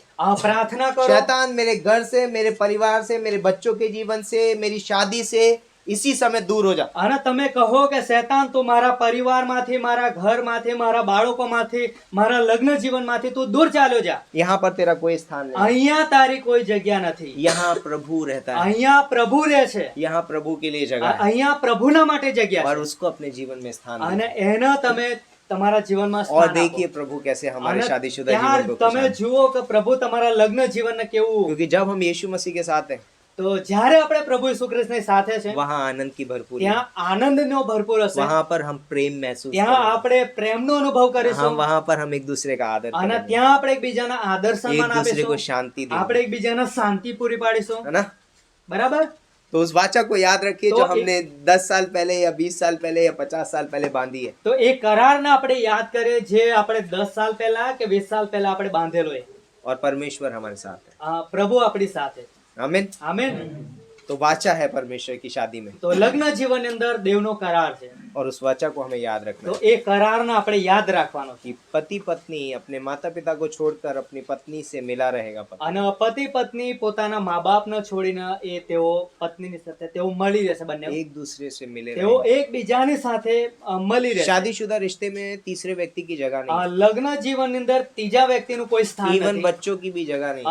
પ્રાર્થના કરો. शैतान मेरे घर से, मेरे परिवार से, मेरे बच्चों के जीवन से, मेरी शादी से इसी समय दूर हो जा। અને તમે કહો કે શૈતાન તું મારા પરિવારમાંથી, મારા ઘરમાંથી, મારા બાળકોમાંથી, મારા લગ્ન જીવનમાંથી તું દૂર ચાલ્યો જા. यहाँ पर तेरा कोई स्थान नहीं। અહીંયા તારી કોઈ જગ્યા નથી. यहाँ प्रभु रहता है। અહીંયા પ્રભુ રહે છે. यहाँ प्रभु के लिए जगह है અહીંયા પ્રભુના માટે જગ્યા और છે. उसको अपने जीवन में स्थान અને दीजिए। એને તમે તમારા જીવનમાં और સ્થાન આપો. देखिए प्रभु कैसे हमारे અને शादीशुदा ત્યાર जीवन को તમે खुशहाल। જુઓ કે પ્રભુ તમારા લગ્ન જીવનને કેવું. क्योंकि जब हम यीशु मसीह के साथ हैं, તો જ્યારે આપણે પ્રભુ ઈસુ ખ્રિસ્તની સાથે છે वहाँ आनंद की भरपूरी है। ત્યાં આનંદનો ભરપૂર હશે. वहाँ पर हम प्रेम महसूस ત્યાં करेंगे। આપણે પ્રેમનો અનુભવ हम કરીશું. वहाँ पर हम एक दूसरे का आदर અને करेंगे, ત્યાં આપણે એકબીજાના આદર एक સન્માન दूसरे को આપીશું. शांति આપણે देंगे, એકબીજાને શાંતિ પૂરી પાડીશું. है ना? બરાબર. तो उस वाचा को याद रखिए तो जो एक- हमने 10 साल पहले या 20 साल पहले या 50 साल पहले बांधी है। તો એ કરારને આપણે યાદ કરીએ જે આપણે 10 સાલ પહેલા કે 20 સાલ પહેલા આપણે બાંધેલો છે. और परमेश्वर हमारे साथ है। પ્રભુ આપણી સાથે. आमीन। આમેન. तो वाचा है परमेश्वर की शादी में, તો લગ્ન જીવનની અંદર દેવનો કરાર છે. और उस वाचा को हमें याद रखना તો है એ કરારને આપણે યાદ રાખવાનો છે. कि पति पत्नी अपने माता पिता को छोड़कर अपनी पत्नी से मिला रहेगा पति। અને પતિ પત્ની પોતાના મા બાપને છોડીને એ તેઓ પત્નીની સાથે તેઓ મળી રહેશે. બંને एक दूसरे से मिले તેઓ रहेंगे। એકબીજાની સાથે મળી રહેશે. शादीशुदा रिश्ते में तीसरे व्यक्ति की जगह नहीं, લગ્ન જીવનની અંદર ત્રીજા વ્યક્તિનું કોઈ સ્થાન इवन નથી. बच्चों की भी जगह नहीं,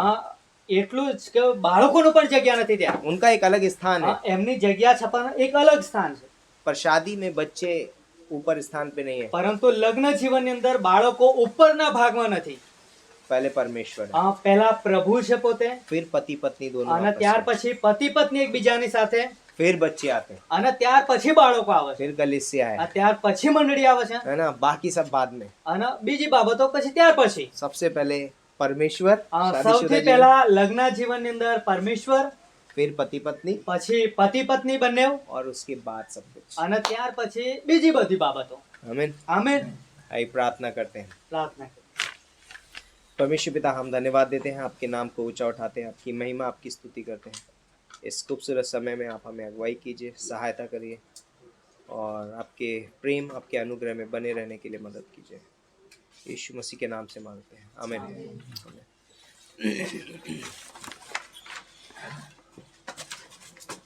એટલું જ કે બાળકોનું પણ જગ્યા નથી ત્યાં. उनका एक अलग स्थान है। એમની જગ્યા છપાનું એક અલગ સ્થાન છે. पर शादी में बच्चे ऊपर स्थान पे नहीं है, પરંતુ લગ્ન જીવનની અંદર બાળકો ઉપરના भागમાં નથી. पहले परमेश्वर है, પહેલા પ્રભુ છે પોતે, फिर पति पत्नी दोनों અને आपस ત્યાર में, પછી પતિ પત્ની એકબીજાની સાથે, फिर बच्चे आते हैं, અને ત્યાર પછી બાળકો આવે છે, फिर कलीसिया है ત્યાર પછી મંડળી આવે છે, है ना? बाकी सब बाद में। અને બીજી બાબતો પછી ત્યાર પછી. सबसे पहले परमेश्वर, शादीशुदा સૌથી जीवन, પહેલા લગ્ન જીવનની અંદર પરમેશ્વર, फिर पति पत्नी, પછી પતિ પત્ની બંને, और उसके बाद सब कुछ। અને ત્યાર પછી બીજી બધી બાબતો. आमीन। આમેન. आइए प्रार्थना करते हैं। પ્રાર્થના કરીએ. परमेश्वर पिता, हम धन्यवाद देते हैं, आपके नाम को ऊंचा उठाते हैं, आपकी महिमा, आपकी स्तुति करते हैं। इस खूबसूरत समय में आप हमें अगुवाई कीजिए, सहायता करिए, और आपके प्रेम, आपके अनुग्रह में बने रहने के लिए मदद कीजिए। यीशु मसीह के नाम से मांगते हैं, आमीन।